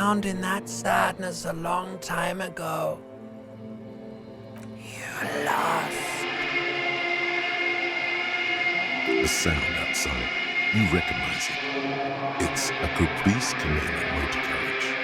drowned in that sadness a long time ago. You're lost. The sound outside, you recognize it. It's a Caprice Canadian motor carriage.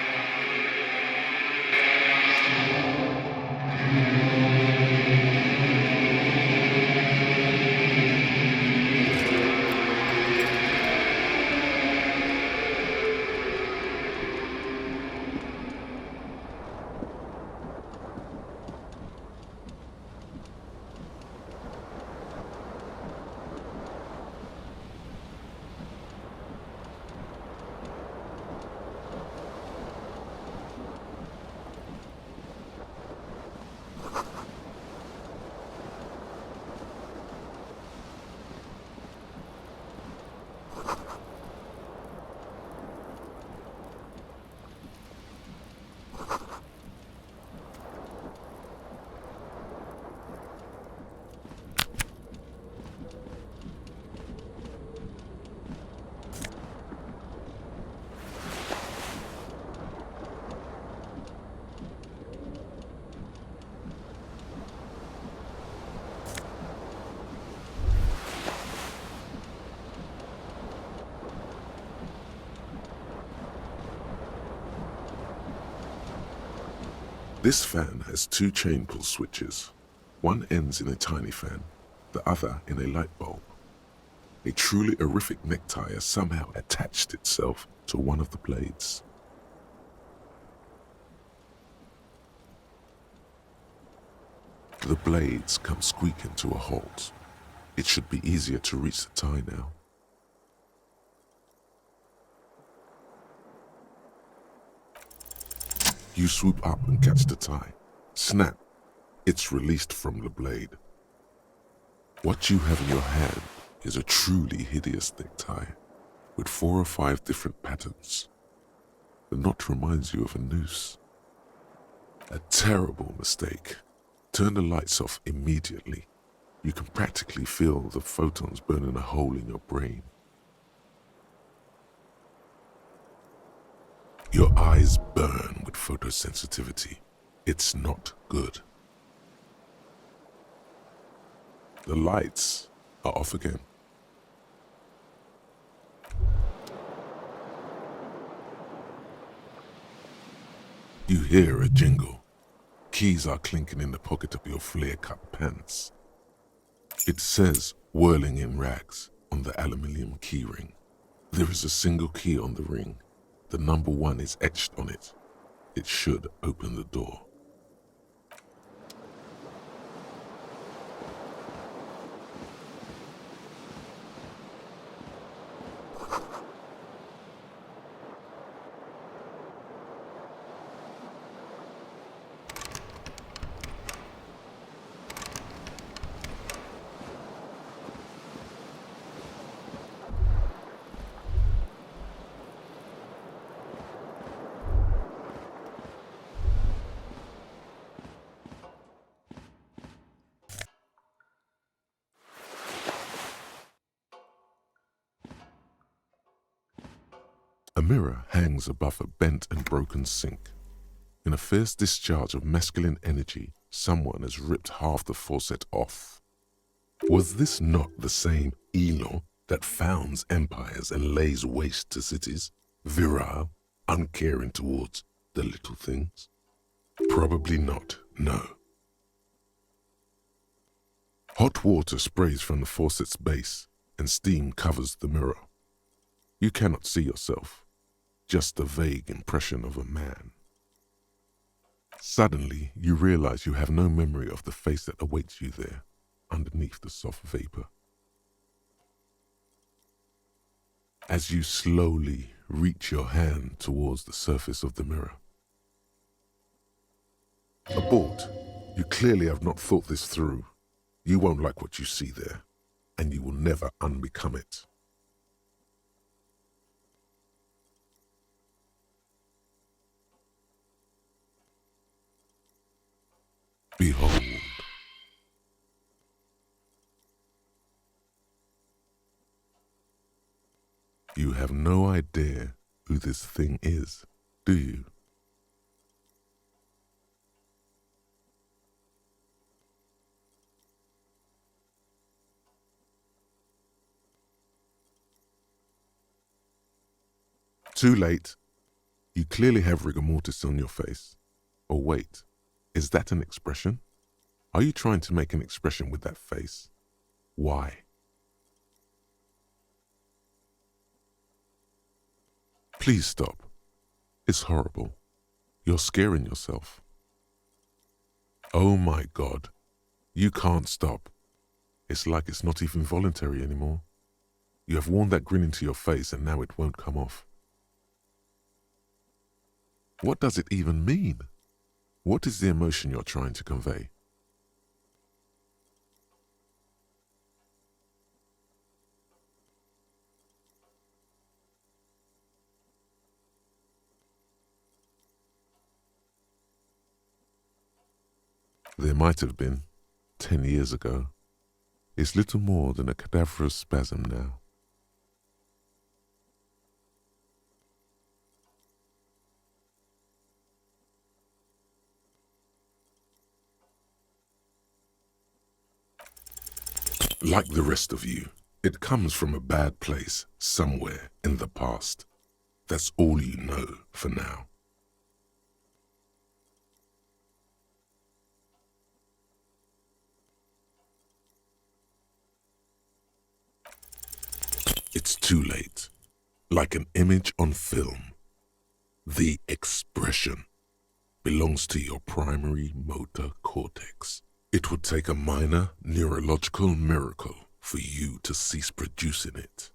This fan has two chain pull switches. One ends in a tiny fan, the other in a light bulb. A truly horrific necktie has somehow attached itself to one of the blades. The blades come squeaking to a halt. It should be easier to reach the tie now. You swoop up and catch the tie. Snap! It's released from the blade. What you have in your hand is a truly hideous necktie with 4 or 5 different patterns. The knot reminds you of a noose. A terrible mistake. Turn the lights off immediately. You can practically feel the photons burning a hole in your brain. Your eyes burn with photosensitivity. It's not good. The lights are off again. You hear a jingle. Keys are clinking in the pocket of your flare-cut pants. It says "whirling in rags" on the aluminium key ring. There is a single key on the ring. The number 1 is etched on it. It should open the door. A mirror hangs above a bent and broken sink. In a fierce discharge of masculine energy, someone has ripped half the faucet off. Was this not the same Elon that founds empires and lays waste to cities, virile, uncaring towards the little things? Probably not, no. Hot water sprays from the faucet's base, and steam covers the mirror. You cannot see yourself. Just a vague impression of a man. Suddenly, you realize you have no memory of the face that awaits you there, underneath the soft vapor. As you slowly reach your hand towards the surface of the mirror. Abort. You clearly have not thought this through. You won't like what you see there, and you will never unbecome it. Behold. You have no idea who this thing is, do you? Too late. You clearly have rigor mortis on your face. Or wait, is that an expression? Are you trying to make an expression with that face? Why? Please stop. It's horrible. You're scaring yourself. Oh my God. You can't stop. It's like it's not even voluntary anymore. You have worn that grin into your face and now it won't come off. What does it even mean? What is the emotion you're trying to convey? There might have been, 10 years ago. It's little more than a cadaverous spasm now. Like the rest of you, it comes from a bad place somewhere in the past. That's all you know for now. It's too late. Like an image on film. The expression belongs to your primary motor cortex. It would take a minor neurological miracle for you to cease producing it.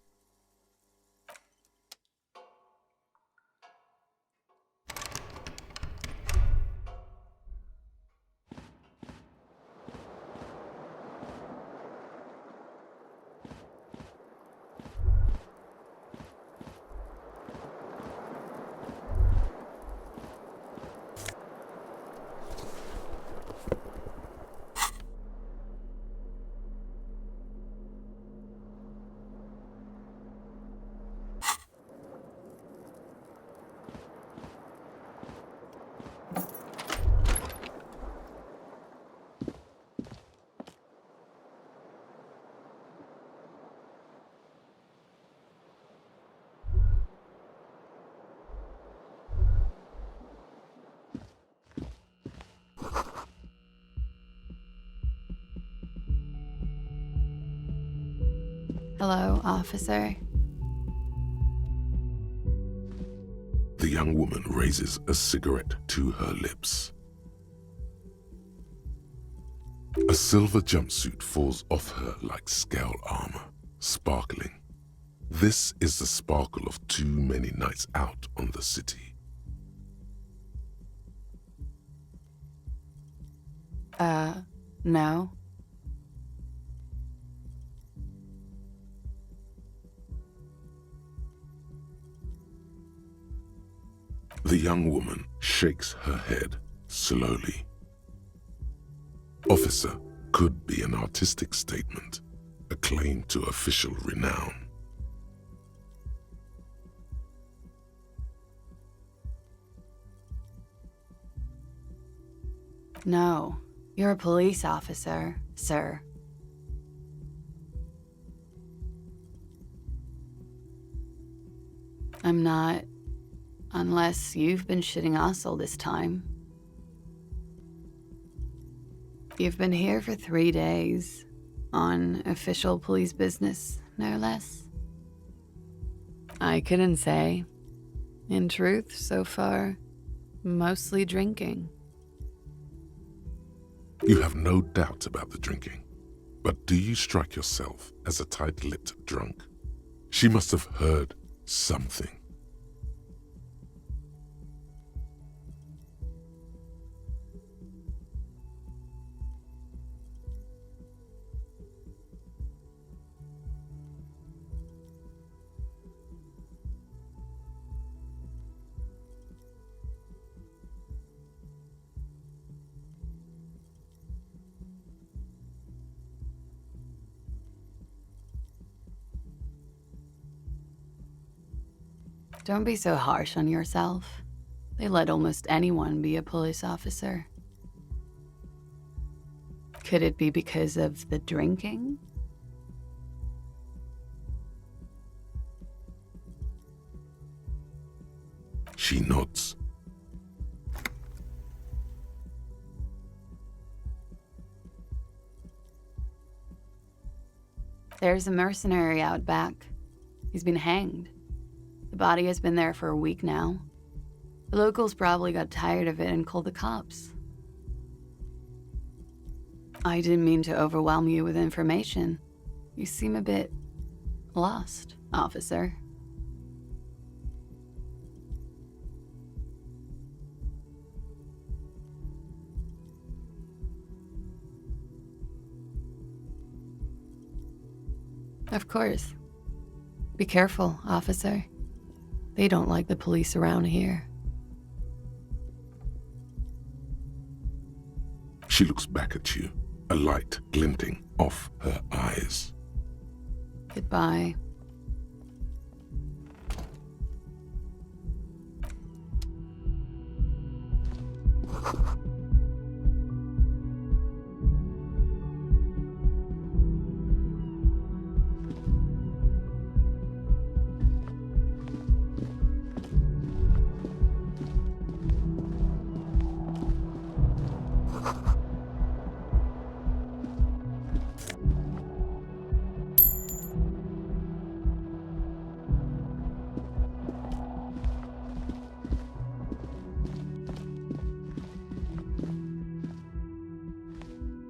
Hello, officer. The young woman raises a cigarette to her lips. A silver jumpsuit falls off her like scale armor, sparkling. This is the sparkle of too many nights out on the city. No. The young woman shakes her head slowly. Officer could be an artistic statement, a claim to official renown. No. You're a police officer, sir. I'm not, unless you've been shitting us all this time. You've been here for 3 days, on official police business, no less. I couldn't say. In truth, so far, mostly drinking. You have no doubt about the drinking, but do you strike yourself as a tight-lipped drunk? She must have heard something. Don't be so harsh on yourself. They let almost anyone be a police officer. Could it be because of the drinking? She nods. There's a mercenary out back. He's been hanged. The body has been there for a week now. The locals probably got tired of it and called the cops. I didn't mean to overwhelm you with information. You seem a bit lost, officer. Of course. Be careful, officer. They don't like the police around here. She looks back at you, a light glinting off her eyes. Goodbye.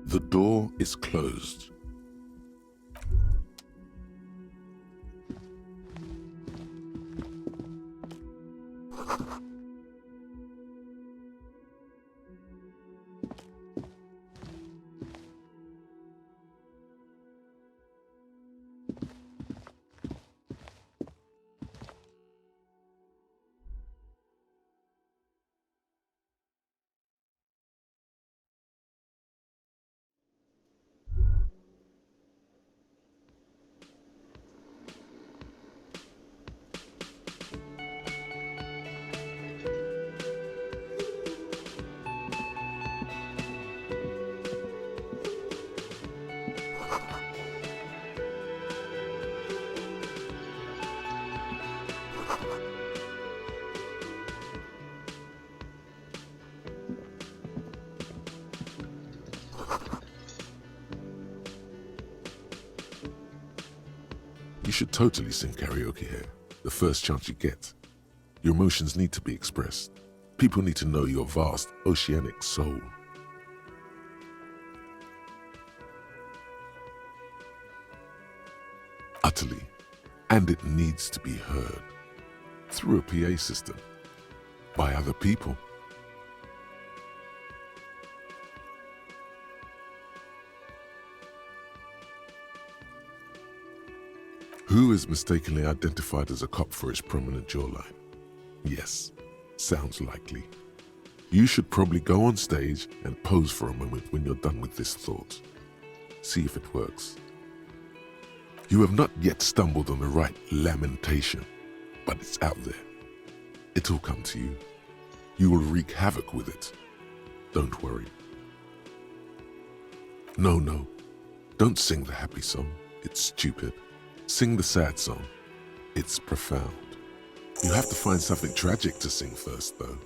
The door is closed. You should totally sing karaoke here, the first chance you get. Your emotions need to be expressed. People need to know your vast, oceanic soul. Utterly, and it needs to be heard. Through a PA system. By other people. Who is mistakenly identified as a cop for his prominent jawline? Yes, sounds likely. You should probably go on stage and pose for a moment when you're done with this thought. See if it works. You have not yet stumbled on the right lamentation, but it's out there. It'll come to you. You will wreak havoc with it. Don't worry. No, don't sing the happy song. It's stupid. Sing the sad song. It's profound. You have to find something tragic to sing first, though.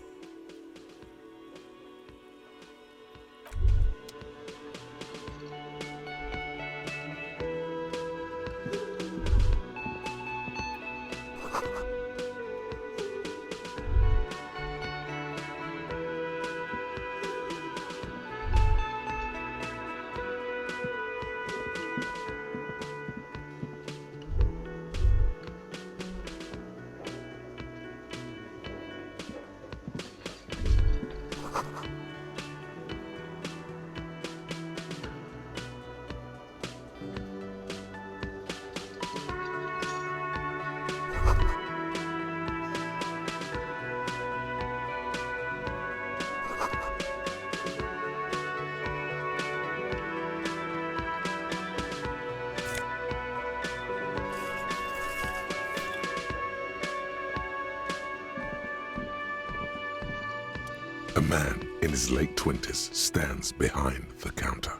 A man in his late 20s stands behind the counter,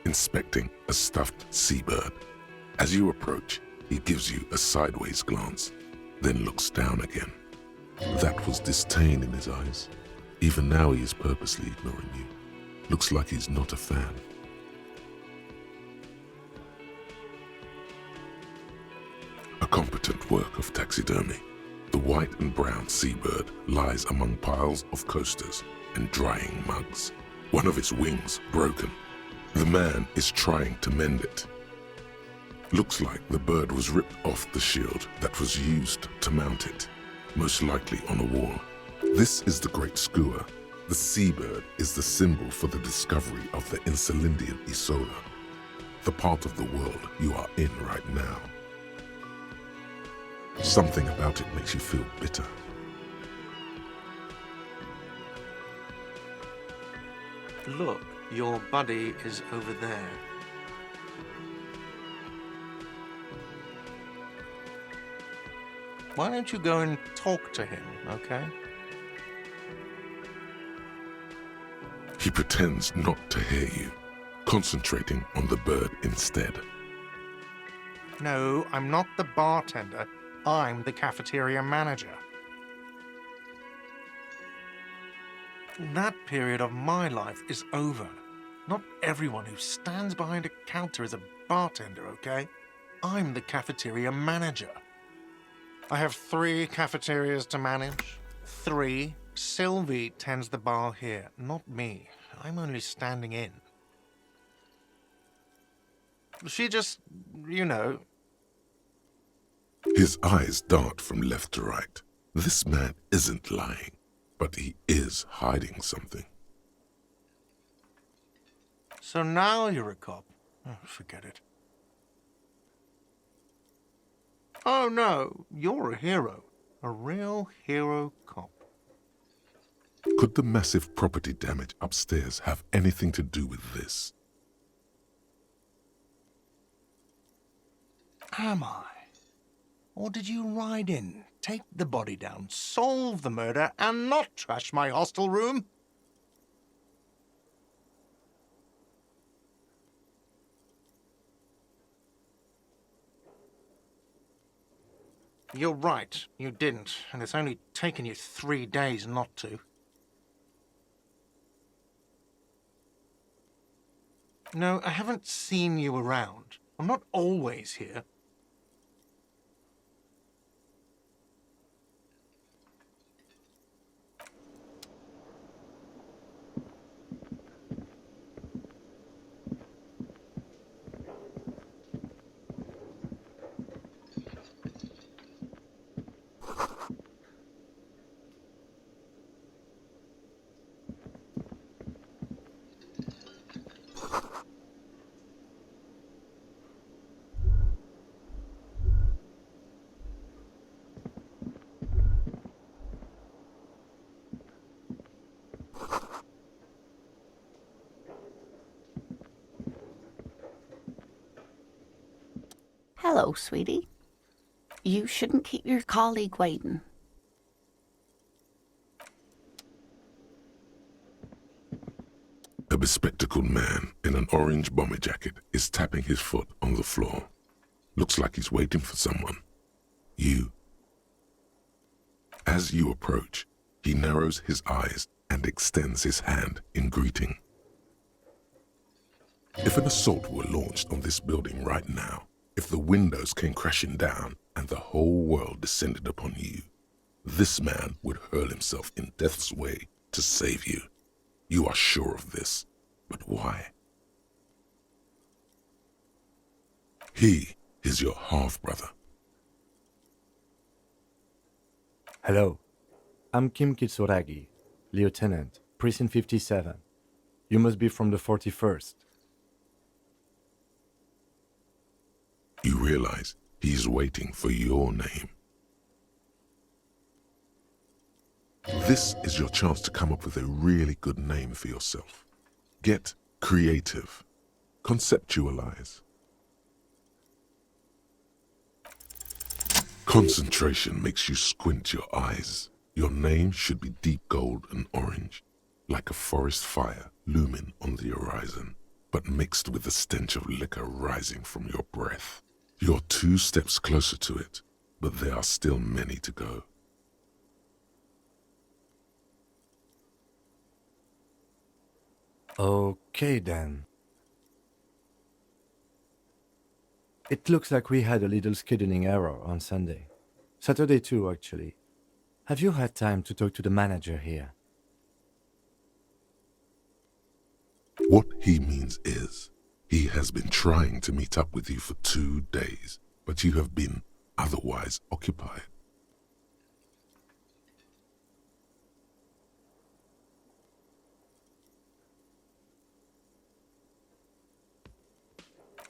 inspecting a stuffed seabird. As you approach, he gives you a sideways glance, then looks down again. That was disdain in his eyes. Even now he is purposely ignoring you. Looks like he's not a fan. A competent work of taxidermy. The white and brown seabird lies among piles of coasters and drying mugs. One of its wings broken. The man is trying to mend it. Looks like the bird was ripped off the shield that was used to mount it, most likely on a wall. This is the great skua. The seabird is the symbol for the discovery of the Insulindian Isola, the part of the world you are in right now. Something about it makes you feel bitter. Look, your buddy is over there. Why don't you go and talk to him, okay? He pretends not to hear you, concentrating on the bird instead. No, I'm not the bartender. I'm the cafeteria manager. That period of my life is over. Not everyone who stands behind a counter is a bartender, okay? I'm the cafeteria manager. I have 3 cafeterias to manage. 3. Sylvie tends the bar here, not me. I'm only standing in. She just, you know... His eyes dart from left to right. This man isn't lying, but he is hiding something. So now you're a cop. Oh, forget it. Oh no, you're a hero. A real hero cop. Could the massive property damage upstairs have anything to do with this? Am I? Or did you ride in, take the body down, solve the murder, and not trash my hostel room? You're right, you didn't, and it's only taken you 3 days not to. No, I haven't seen you around. I'm not always here. Hello, sweetie. You shouldn't keep your colleague waiting. A bespectacled man in an orange bomber jacket is tapping his foot on the floor. Looks like he's waiting for someone. You. As you approach, he narrows his eyes and extends his hand in greeting. If an assault were launched on this building right now, if the windows came crashing down and the whole world descended upon you, this man would hurl himself in death's way to save you. You are sure of this, but why? He is your half-brother. Hello, I'm Kim Kitsuragi, Lieutenant, Precinct 57. You must be from the 41st. You realize he's waiting for your name. This is your chance to come up with a really good name for yourself. Get creative. Conceptualize. Concentration makes you squint your eyes. Your name should be deep gold and orange, like a forest fire looming on the horizon, but mixed with the stench of liquor rising from your breath. You're 2 steps closer to it, but there are still many to go. Okay then. It looks like we had a little scheduling error on Sunday. Saturday too, actually. Have you had time to talk to the manager here? What he means is, he has been trying to meet up with you for 2 days, but you have been otherwise occupied.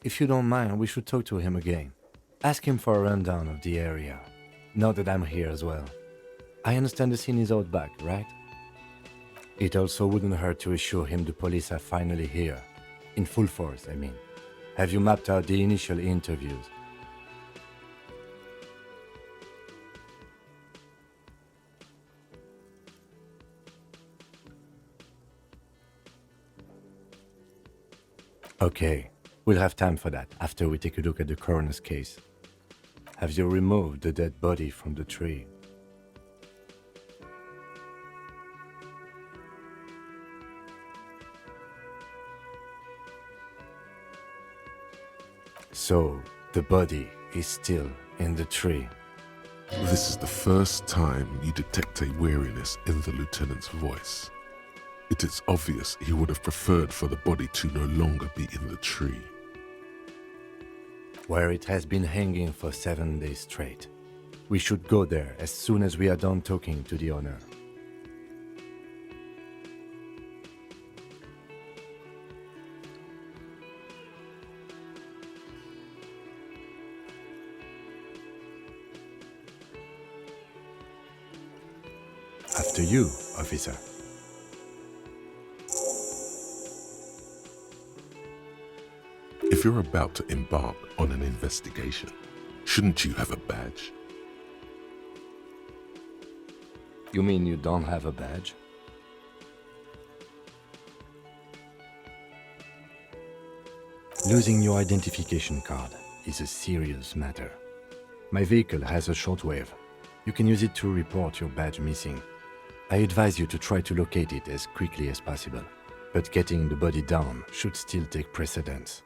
If you don't mind, we should talk to him again. Ask him for a rundown of the area. Now that I'm here as well. I understand the scene is out back, right? It also wouldn't hurt to assure him the police are finally here. In full force, I mean. Have you mapped out the initial interviews? Okay, we'll have time for that after we take a look at the coroner's case. Have you removed the dead body from the tree? So, the body is still in the tree. This is the first time you detect a weariness in the lieutenant's voice. It is obvious he would have preferred for the body to no longer be in the tree. Where it has been hanging for 7 days straight. We should go there as soon as we are done talking to the owner. After you, officer. If you're about to embark on an investigation, shouldn't you have a badge? You mean you don't have a badge? Losing your identification card is a serious matter. My vehicle has a shortwave. You can use it to report your badge missing. I advise you to try to locate it as quickly as possible, but getting the body down should still take precedence.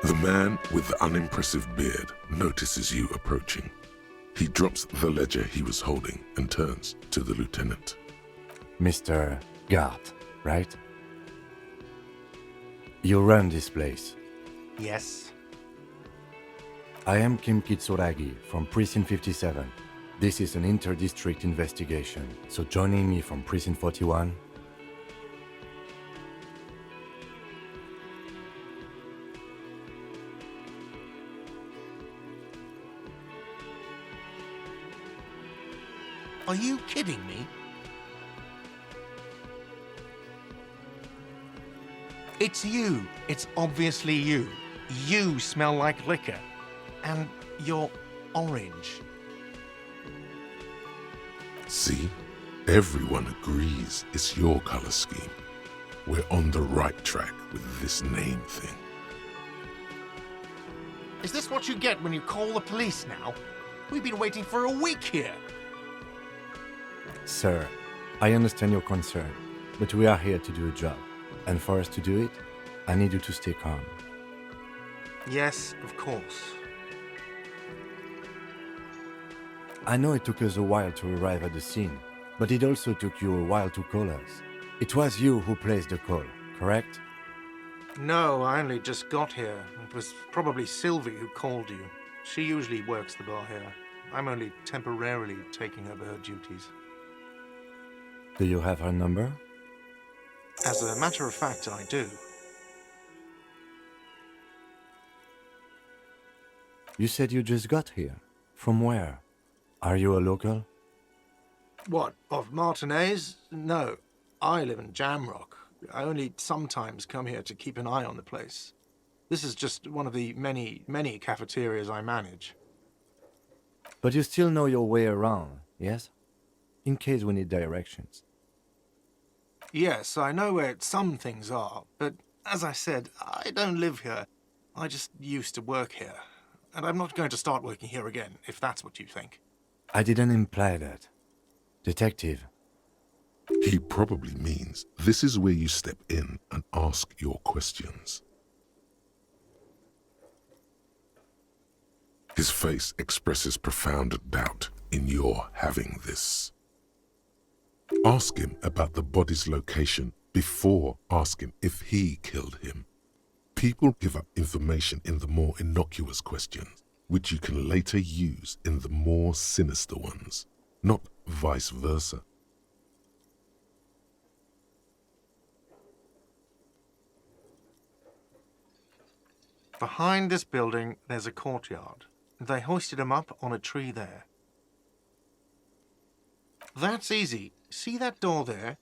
The man with the unimpressive beard notices you approaching. He drops the ledger he was holding and turns to the lieutenant. Mr. Gart, right? You run this place. Yes? I am Kim Kitsuragi from Precinct 57. This is an inter-district investigation, so joining me from Precinct 41. Are you kidding me? It's you. It's obviously you. You smell like liquor. And you're orange. See? Everyone agrees it's your color scheme. We're on the right track with this name thing. Is this what you get when you call the police now? We've been waiting for a week here. Sir, I understand your concern, but we are here to do a job. And for us to do it, I need you to stay calm. Yes, of course. I know it took us a while to arrive at the scene, but it also took you a while to call us. It was you who placed the call, correct? No, I only just got here. It was probably Sylvie who called you. She usually works the bar here. I'm only temporarily taking over her duties. Do you have her number? As a matter of fact, I do. You said you just got here. From where? Are you a local? What, of Martinez? No, I live in Jamrock. I only sometimes come here to keep an eye on the place. This is just one of the many, many cafeterias I manage. But you still know your way around, yes? In case we need directions. Yes, I know where some things are, but as I said, I don't live here. I just used to work here. And I'm not going to start working here again, if that's what you think. I didn't imply that. Detective, He probably means this is where you step in and ask your questions. His face expresses profound doubt in your having this. Ask him about the body's location before asking if he killed him. People give up information in the more innocuous questions, which you can later use in the more sinister ones, not vice versa. Behind this building, there's a courtyard. They hoisted him up on a tree there. That's easy. See that door there?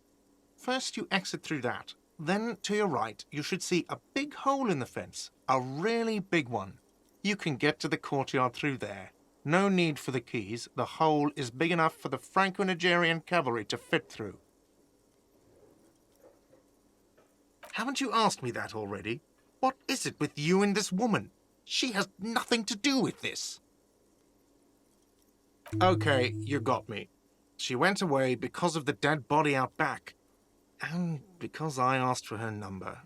First you exit through that. Then to your right, you should see a big hole in the fence. A really big one. You can get to the courtyard through there. No need for the keys. The hole is big enough for the Franco-Nigerian cavalry to fit through. Haven't you asked me that already? What is it with you and this woman? She has nothing to do with this. Okay, you got me. She went away because of the dead body out back. And because I asked for her number.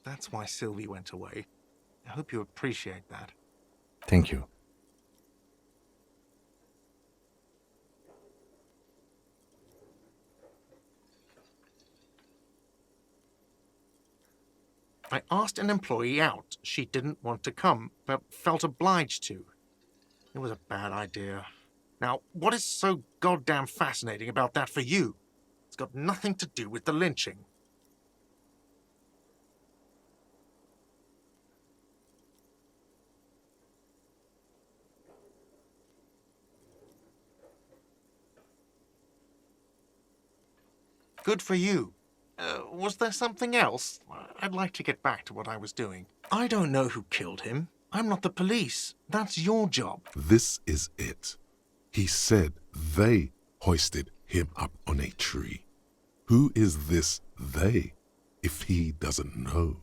That's why Sylvie went away. I hope you appreciate that. thank you. I asked an employee out. She didn't want to come, but felt obliged to. It was a bad idea. Now, what is so goddamn fascinating about that for you? It's got nothing to do with the lynching. Good for you. Was there something else? I'd like to get back to what I was doing. I don't know who killed him. I'm not the police. That's your job. This is it. He said they hoisted him up on a tree. Who is this they, if he doesn't know?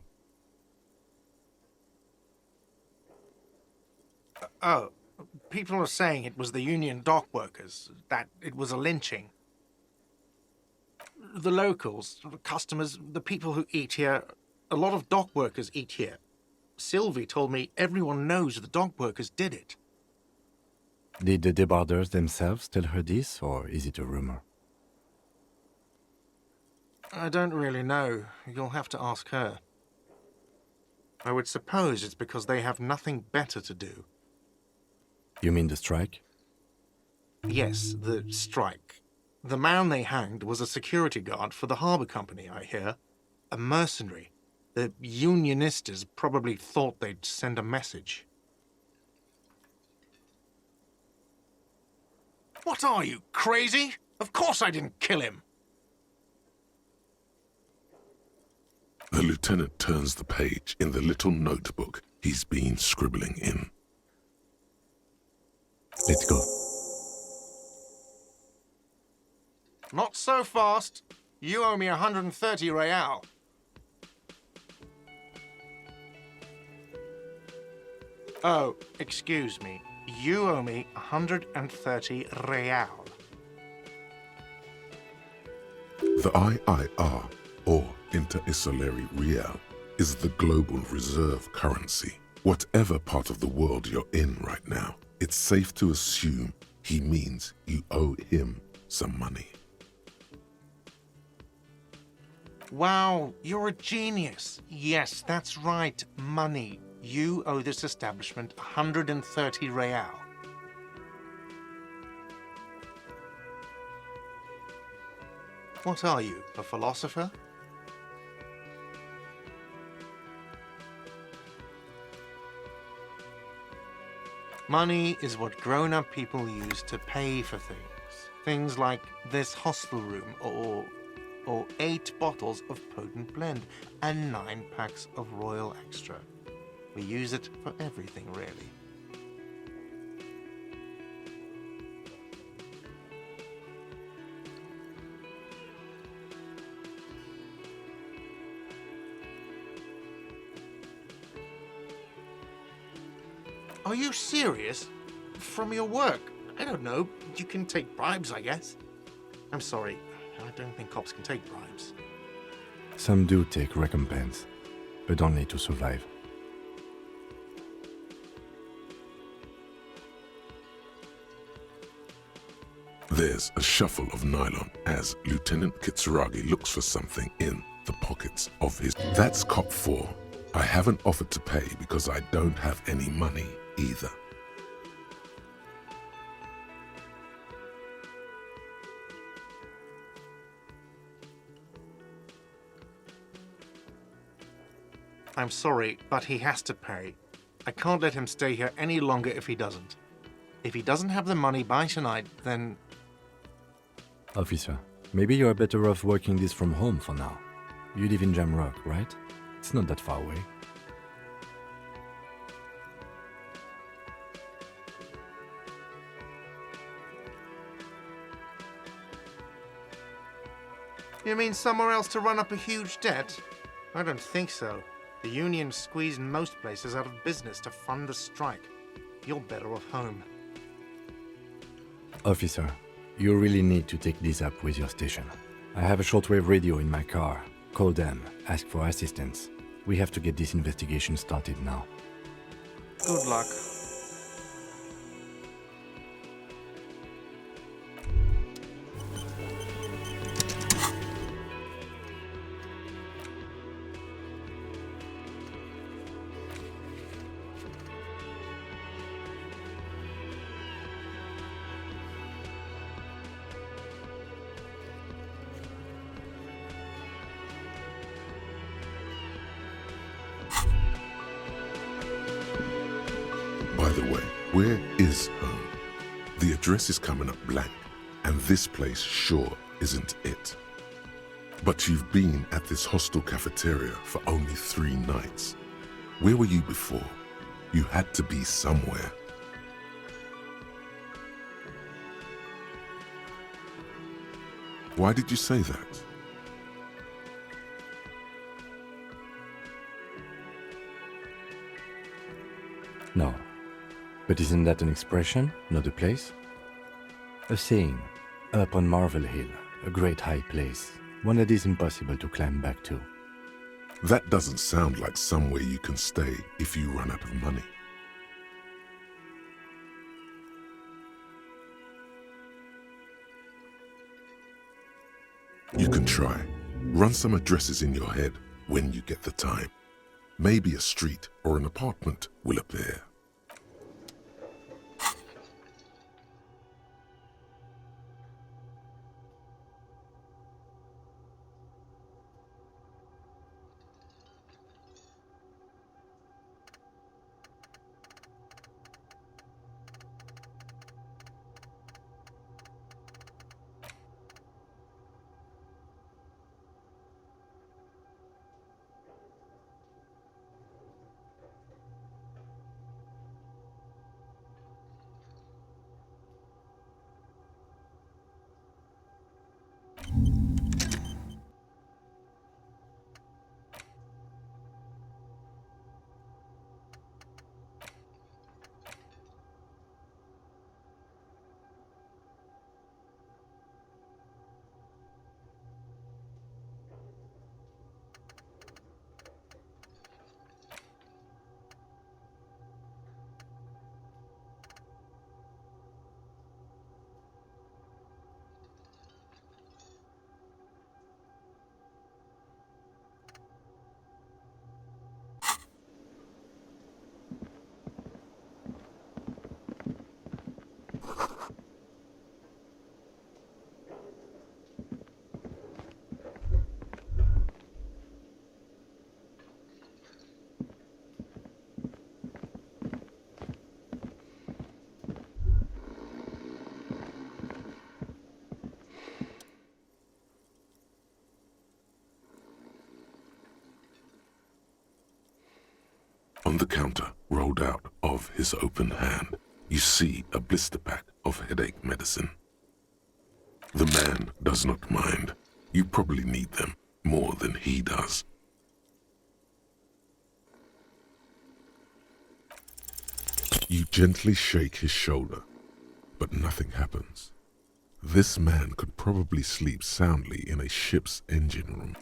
Oh, people are saying it was the union dock workers, that it was a lynching. The locals, the customers, the people who eat here, a lot of dock workers eat here. Sylvie told me everyone knows the dock workers did it. Did the debarders themselves tell her this, or is it a rumor? I don't really know. You'll have to ask her. I would suppose it's because they have nothing better to do. You mean the strike? Yes, the strike. The man they hanged was a security guard for the harbour company, I hear. A mercenary. The unionistas probably thought they'd send a message. What are you, crazy? Of course I didn't kill him. The lieutenant turns the page in the little notebook he's been scribbling in. Let's go. Not so fast. You owe me 130 real. Oh, excuse me. You owe me 130 real. The IIR, or Inter-Isolary Real, is the global reserve currency. Whatever part of the world you're in right now, it's safe to assume he means you owe him some money. Wow, you're a genius. Yes, that's right, money. You owe this establishment 130 real. What are you, a philosopher? Money is what grown-up people use to pay for things. Things like this hostel room, or 8 bottles of potent blend, and 9 packs of Royal Extra. We use it for everything, really. Are you serious? From your work? I don't know. You can take bribes, I guess. I'm sorry. I don't think cops can take bribes. Some do take recompense, but only to survive. There's a shuffle of nylon as Lieutenant Kitsuragi looks for something in the pockets of his... That's cop 4. I haven't offered to pay because I don't have any money either. I'm sorry, but he has to pay. I can't let him stay here any longer if he doesn't. If he doesn't have the money by tonight, then... Officer, maybe you are better off working this from home for now. You live in Jamrock, right? It's not that far away. You mean somewhere else to run up a huge debt? I don't think so. The union squeezed most places out of business to fund the strike. You're better off home. Officer, you really need to take this up with your station. I have a shortwave radio in my car. Call them, ask for assistance. We have to get this investigation started now. Good luck. By the way, where is home? The address is coming up blank, and this place sure isn't it. But you've been at this hostel cafeteria for only 3 nights. Where were you before? You had to be somewhere. Why did you say that? No. But isn't that an expression, not a place? A saying, up on Marvel Hill, a great high place, one that is impossible to climb back to. That doesn't sound like somewhere you can stay if you run out of money. You can try. Run some addresses in your head when you get the time. Maybe a street or an apartment will appear. On the counter, rolled out of his open hand, you see a blister pack of headache medicine. The man does not mind. You probably need them more than he does. You gently shake his shoulder, but nothing happens. This man could probably sleep soundly in a ship's engine room.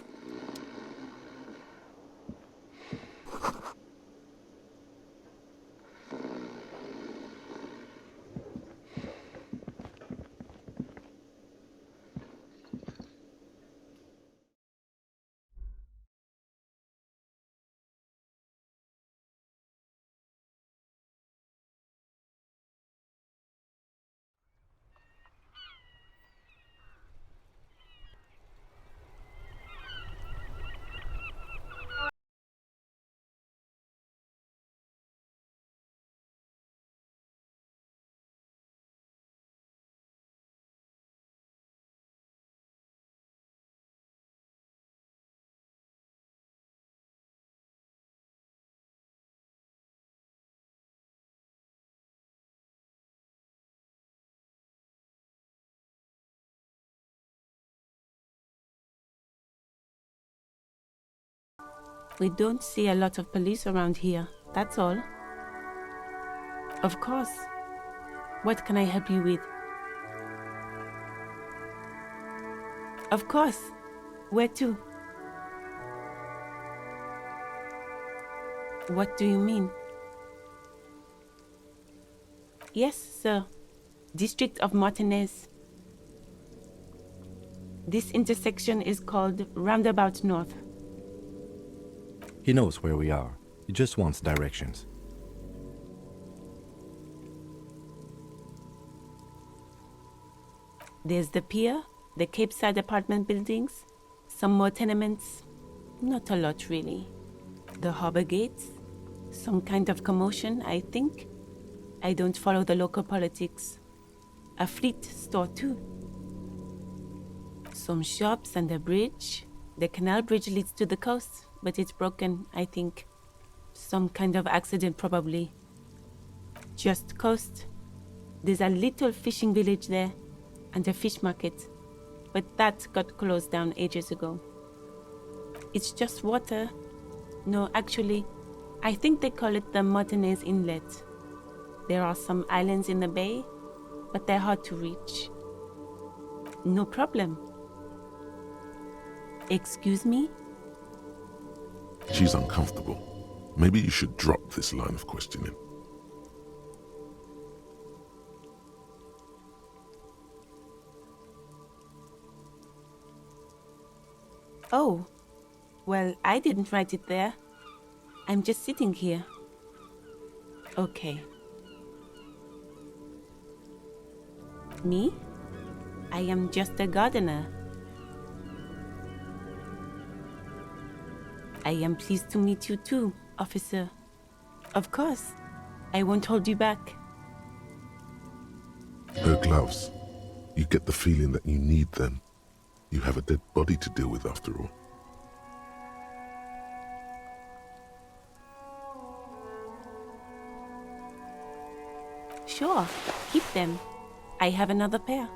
We don't see a lot of police around here, that's all. Of course. What can I help you with? Of course. Where to? What do you mean? Yes, sir. District of Martinez. This intersection is called Roundabout North. He knows where we are. He just wants directions. There's the pier, the Cape Side apartment buildings, some more tenements. Not a lot, really. The harbor gates, some kind of commotion, I think. I don't follow the local politics. A fleet store, too. Some shops and a bridge. The canal bridge leads to the coast, but it's broken, I think. Some kind of accident, probably. Just coast. There's a little fishing village there, and a fish market, but that got closed down ages ago. It's just water. No, actually, I think they call it the Martinez Inlet. There are some islands in the bay, but they're hard to reach. No problem. Excuse me? She's uncomfortable. Maybe you should drop this line of questioning. Oh, well, I didn't write it there. I'm just sitting here. Okay. Me? I am just a gardener. I am pleased to meet you too, officer. Of course. I won't hold you back. Her gloves. You get the feeling that you need them. You have a dead body to deal with after all. Sure, keep them. I have another pair.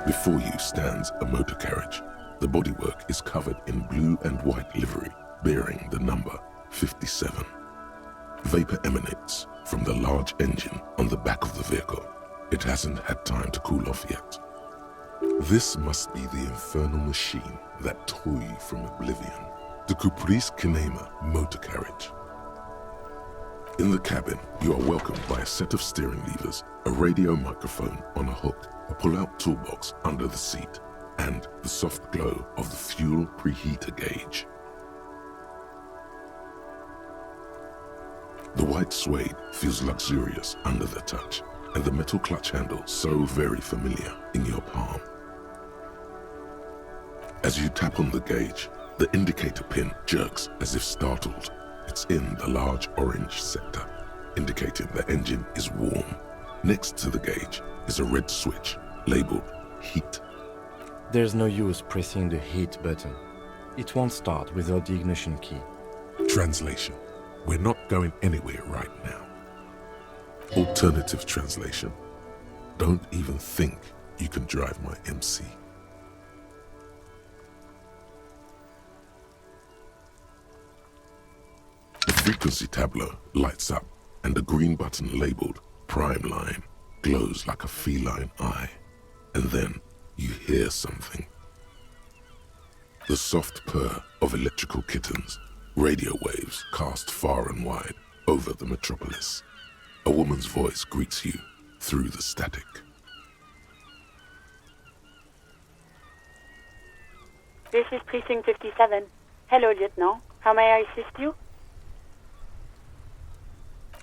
Before you stands a motor carriage. The bodywork is covered in blue and white livery, bearing the number 57. Vapor emanates from the large engine on the back of the vehicle. It hasn't had time to cool off yet. This must be the infernal machine that tore you from oblivion. The Caprice Kinema motor carriage. In the cabin, you are welcomed by a set of steering levers, a radio microphone on a hook, a pull-out toolbox under the seat, and the soft glow of the fuel preheater gauge. The white suede feels luxurious under the touch, and the metal clutch handle so very familiar in your palm. As you tap on the gauge, the indicator pin jerks as if startled. It's in the large orange sector, indicating the engine is warm. Next to the gauge is a red switch labeled heat. There's no use pressing the heat button. It won't start without the ignition key. Translation: we're not going anywhere right now. Alternative translation: don't even think you can drive my MC. The frequency tableau lights up, and the green button labeled Prime Line glows like a feline eye. And then you hear something. The soft purr of electrical kittens, radio waves cast far and wide over the metropolis. A woman's voice greets you through the static. This is Precinct 57. Hello, Lieutenant. How may I assist you?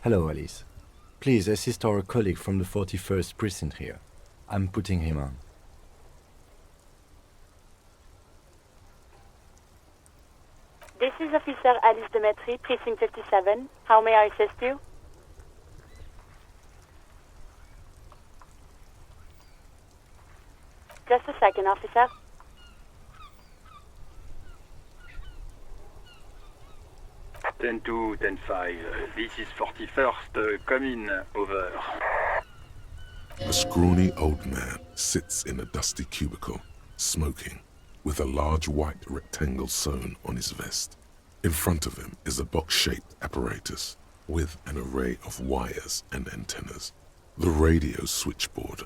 Hello, Alice. Please assist our colleague from the 41st precinct here. I'm putting him on. This is Officer Alice Demetri, Precinct 57. How may I assist you? Just a second, officer. Ten 2, 10-5. This is 41st. Come in. Over. A scrawny old man sits in a dusty cubicle, smoking, with a large white rectangle sewn on his vest. In front of him is a box-shaped apparatus with an array of wires and antennas. The radio switchboard.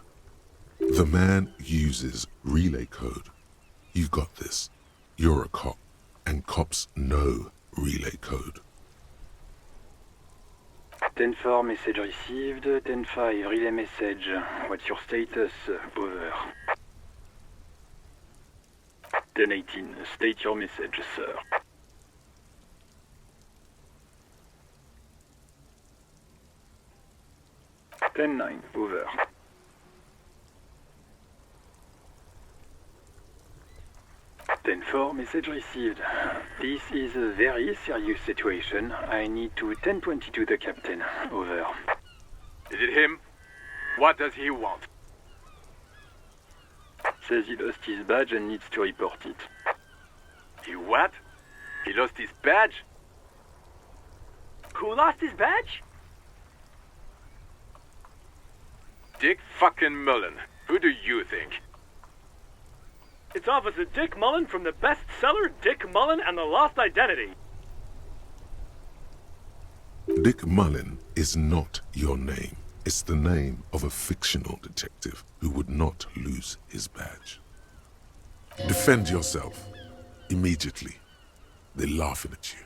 The man uses relay code. You got this. You're a cop, and cops know relay code. 10-4, message received. 10-5, relay message. What's your status? Over. 10-18, state your message, sir. 10-9, over. 10-4, message received. This is a very serious situation. I need to 10-22 the captain. Over. Is it him? What does he want? Says he lost his badge and needs to report it. He what? He lost his badge? Who lost his badge? Dick fucking Mullen. Who do you think? It's Officer Dick Mullen from the bestseller Dick Mullen and the Lost Identity. Dick Mullen is not your name. It's the name of a fictional detective who would not lose his badge. Defend yourself. Immediately. They're laughing at you.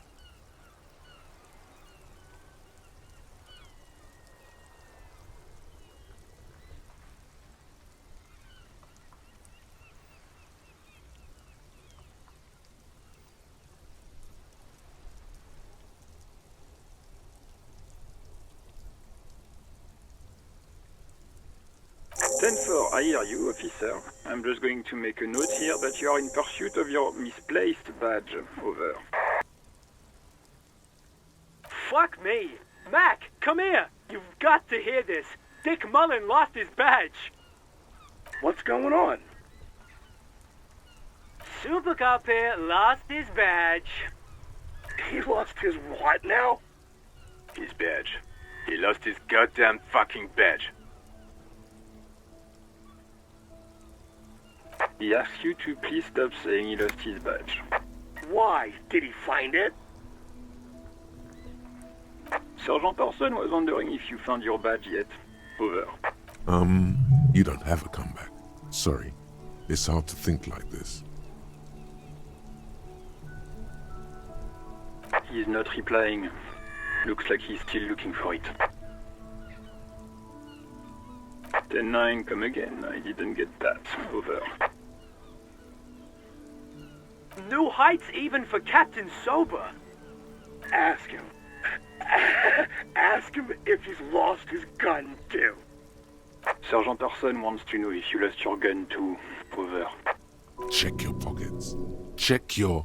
I hear you, officer. I'm just going to make a note here that you are in pursuit of your misplaced badge. Over. Fuck me. Mac, come here. You've got to hear this. Dick Mullen lost his badge. What's going on? Super Cop here lost his badge. He lost his what now? His badge. He lost his goddamn fucking badge. He asks you to please stop saying he lost his badge. Why? Did he find it? Sergeant Orson was wondering if you found your badge yet. Over. You don't have a comeback. Sorry. It's hard to think like this. He's not replying. Looks like he's still looking for it. 10-9, come again. I didn't get that. Over. new heights even for Captain Sober. Ask him. Ask him if he's lost his gun, too. Sergeant Orson wants to know if you lost your gun too. Over. Check your pockets. Check your...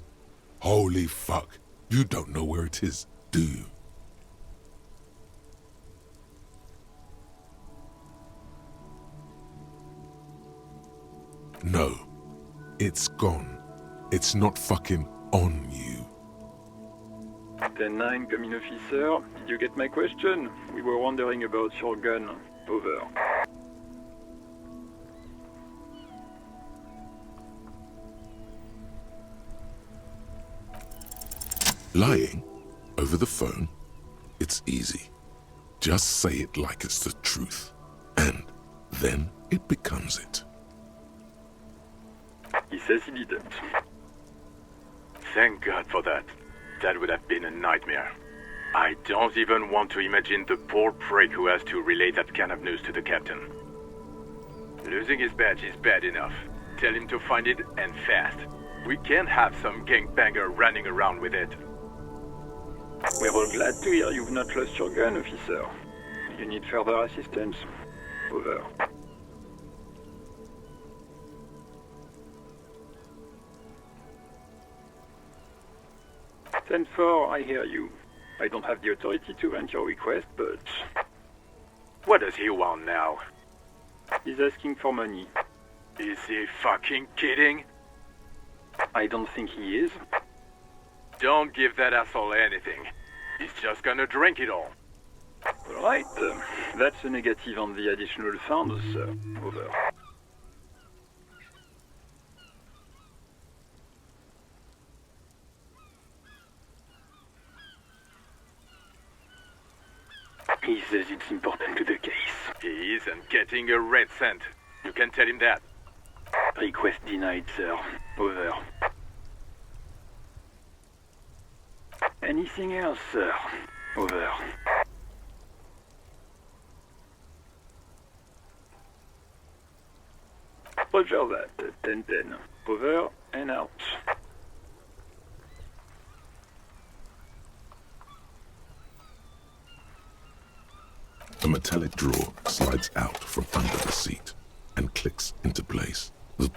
Holy fuck. You don't know where it is, do you? No. It's gone. It's not fucking on you. 10-9, coming officer. Did you get my question? We were wondering about your gun. Over. Lying over the phone, it's easy. Just say it like it's the truth, and then it becomes it. He says he didn't. Thank God for that. That would have been a nightmare. I don't even want to imagine the poor prick who has to relay that kind of news to the captain. Losing his badge is bad enough. Tell him to find it, and fast. We can't have some gangbanger running around with it. We're all glad to hear you've not lost your gun, officer. You need further assistance. Over. Ten 4, I hear you. I don't have the authority to grant your request, but... What does he want now? He's asking for money. Is he fucking kidding? I don't think he is. Don't give that asshole anything. He's just gonna drink it all. Alright, that's a negative on the additional funds, sir. Over. He says it's important to the case. He isn't getting a red cent. You can tell him that. Request denied, sir. Over. Anything else, sir? Over. Roger that. 10-10. Over and out. A metallic drawer slides out from under the seat and clicks into place.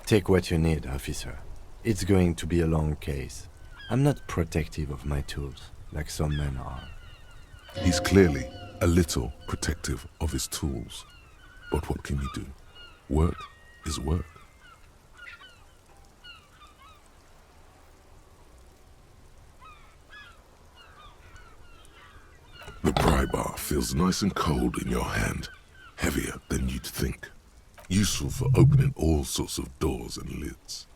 Take what you need, officer. It's going to be a long case. I'm not protective of my tools, like some men are. He's clearly a little protective of his tools. But what can you do? Work is work. The pry bar feels nice and cold in your hand, heavier than you'd think. Useful for opening all sorts of doors and lids.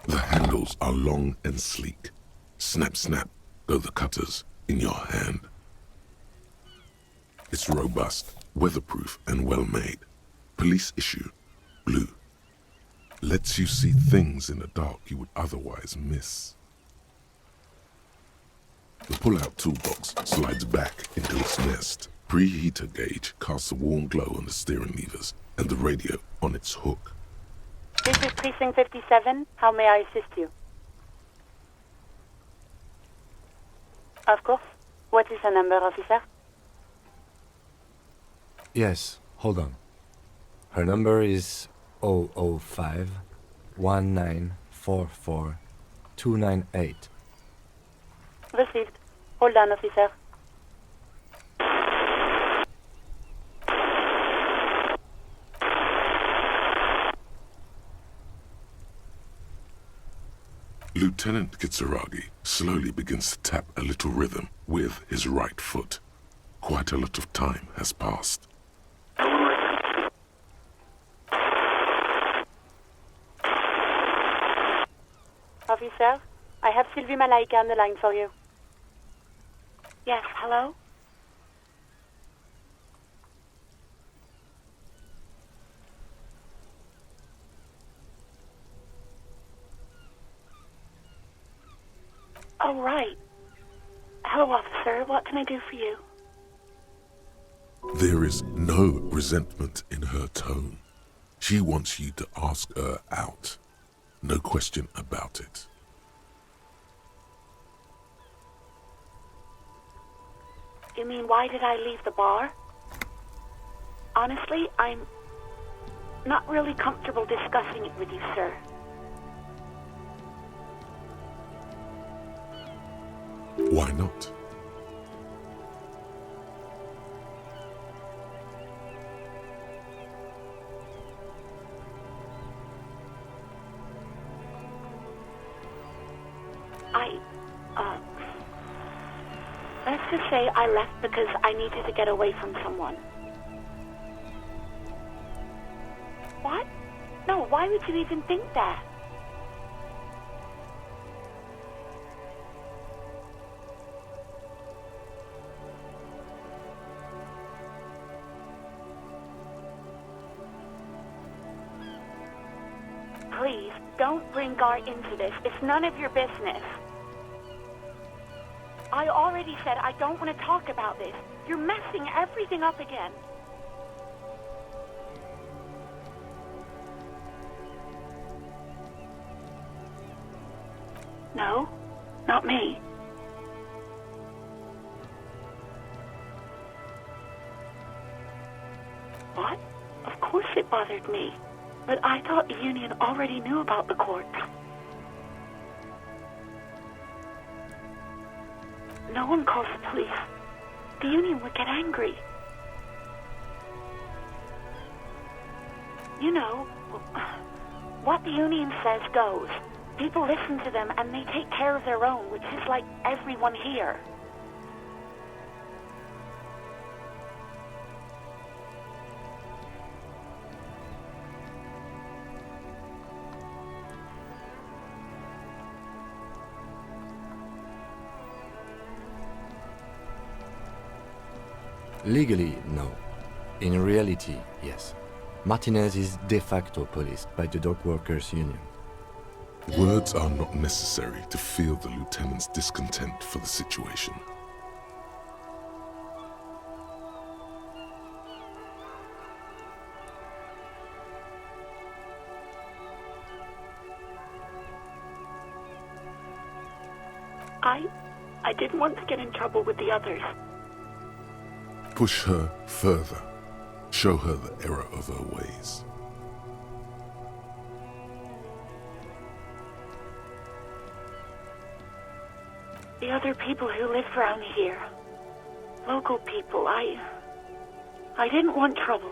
The handles are long and sleek. Snap, snap, go the cutters in your hand. It's robust, weatherproof, and well-made. Police issue, blue. Lets you see things in the dark you would otherwise miss. The pull-out toolbox slides back into its nest. Preheater gauge casts a warm glow on the steering levers and the radio on its hook. This is Precinct 57. How may I assist you? Of course. What is the number, officer? Yes, hold on. Her number is 005 1944 298. Received. Hold on, officer. Lieutenant Kitsuragi slowly begins to tap a little rhythm with his right foot. Quite a lot of time has passed. Officer, I have Sylvie Malaika on the line for you. Yes, hello? Oh, right. Hello, officer. What can I do for you? There is no resentment in her tone. She wants you to ask her out. No question about it. You mean, why did I leave the bar? Honestly, I'm not really comfortable discussing it with you, sir. Why not? Let's just say I left because I needed to get away from someone. What? No, why would you even think that? Please, don't bring Gar into this. It's none of your business. I already said I don't want to talk about this. You're messing everything up again. No, not me. What? Of course it bothered me. But I thought the Union already knew about the court. No one calls the police. The Union would get angry. You know, what the Union says goes. People listen to them and they take care of their own, which is like everyone here. Legally, no. In reality, yes. Martinez is de facto policed by the dock workers' union. Words are not necessary to feel the lieutenant's discontent for the situation. I didn't want to get in trouble with the others. Push her further. Show her the error of her ways. The other people who live around here. Local people, I didn't want trouble.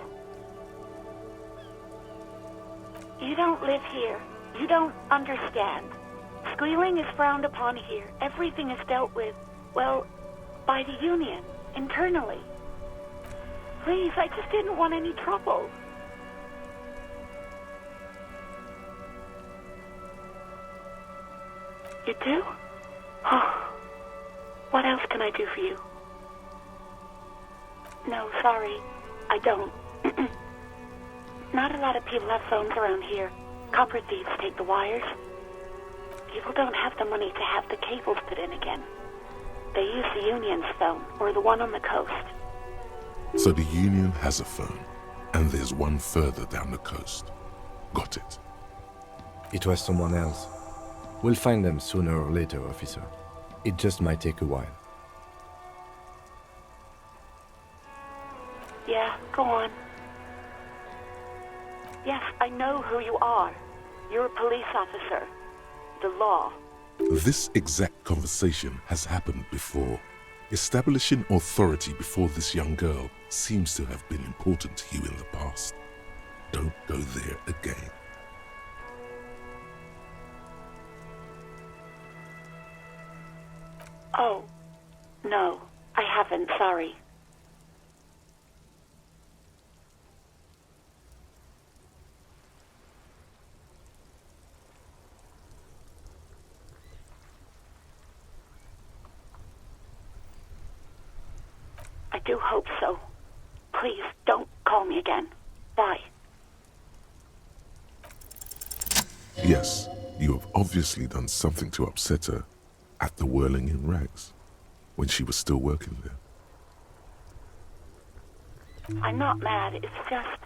You don't live here. You don't understand. Squealing is frowned upon here. Everything is dealt with, well, by the Union, internally. Please, I just didn't want any trouble. You do? Oh, what else can I do for you? No, sorry, I don't. Not a lot of people have phones around here. Copper thieves take the wires. People don't have the money to have the cables put in again. They use the Union's phone, or the one on the coast. So the Union has a phone, and there's one further down the coast. Got it. It was someone else. We'll find them sooner or later, officer. It just might take a while. Yeah, go on. Yes, I know who you are. You're a police officer. The law. This exact conversation has happened before. Establishing authority before this young girl seems to have been important to you in the past. Don't go there again. Oh, no, I haven't, sorry. I do hope so. Please, don't call me again. Bye. Yes, you have obviously done something to upset her at the Whirling in Rags, when she was still working there. I'm not mad, it's just...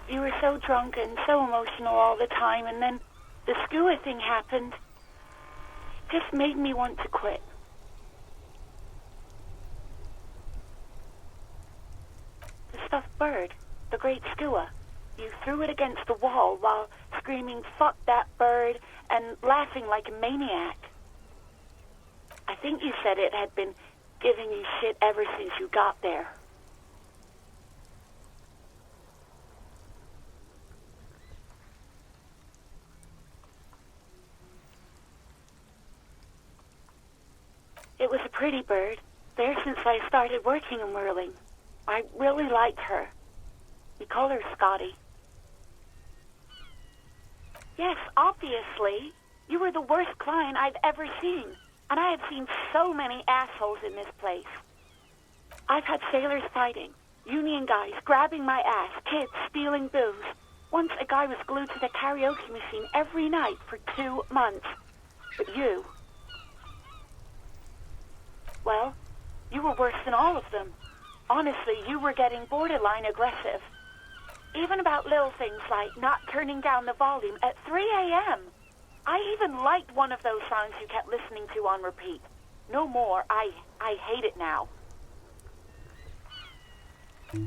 You were so drunk and so emotional all the time, and then the skua thing happened, it just made me want to quit. The stuffed bird, the great skua, you threw it against the wall while screaming, "Fuck that bird," and laughing like a maniac. I think you said it had been giving you shit ever since you got there. It was a pretty bird, there since I started working in whirling. I really liked her. We call her Scotty. Yes, obviously. You were the worst client I've ever seen. And I have seen so many assholes in this place. I've had sailors fighting, union guys grabbing my ass, kids stealing booze. Once a guy was glued to the karaoke machine every night for 2 months. But you... well, you were worse than all of them. Honestly, you were getting borderline aggressive. Even about little things like not turning down the volume at 3 a.m. I even liked one of those songs you kept listening to on repeat. No more. I hate it now.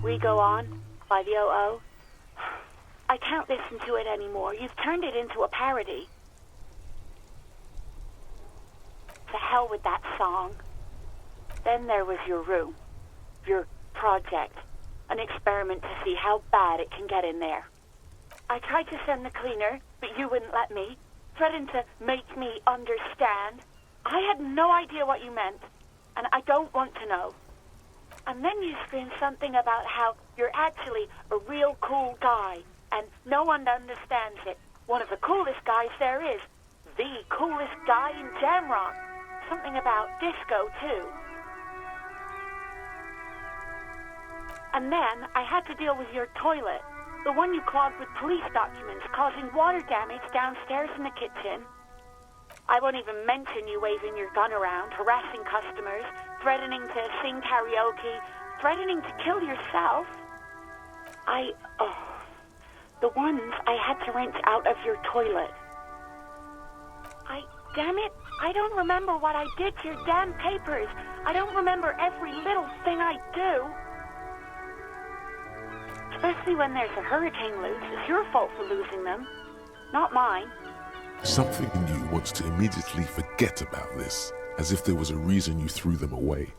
We Go On by the O.O. I can't listen to it anymore. You've turned it into a parody. To hell with that song. Then there was your room. Your project. An experiment to see how bad it can get in there. I tried to send the cleaner, but you wouldn't let me. Threatened to make me understand. I had no idea what you meant, and I don't want to know. And then you screamed something about how you're actually a real cool guy, and no one understands it. One of the coolest guys there is. The coolest guy in Jamrock. Something about disco, too. And then I had to deal with your toilet. The one you clogged with police documents, causing water damage downstairs in the kitchen. I won't even mention you waving your gun around, harassing customers, threatening to sing karaoke, threatening to kill yourself. The ones I had to wrench out of your toilet. Damn it, I don't remember what I did to your damn papers. I don't remember every little thing I do. Especially when there's a hurricane loose. It's your fault for losing them, not mine. Something in you wants to immediately forget about this, as if there was a reason you threw them away.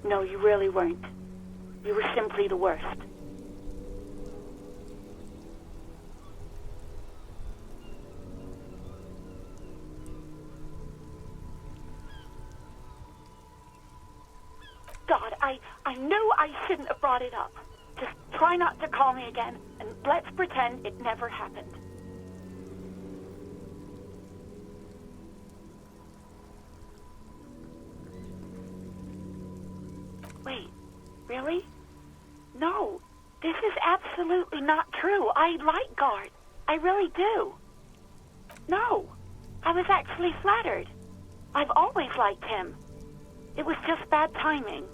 No, you really weren't. You were simply the worst. God, I knew I shouldn't have brought it up. Just try not to call me again, and let's pretend it never happened. Wait, really? No, this is absolutely not true. I like Guard. I really do. No, I was actually flattered. I've always liked him. It was just bad timing.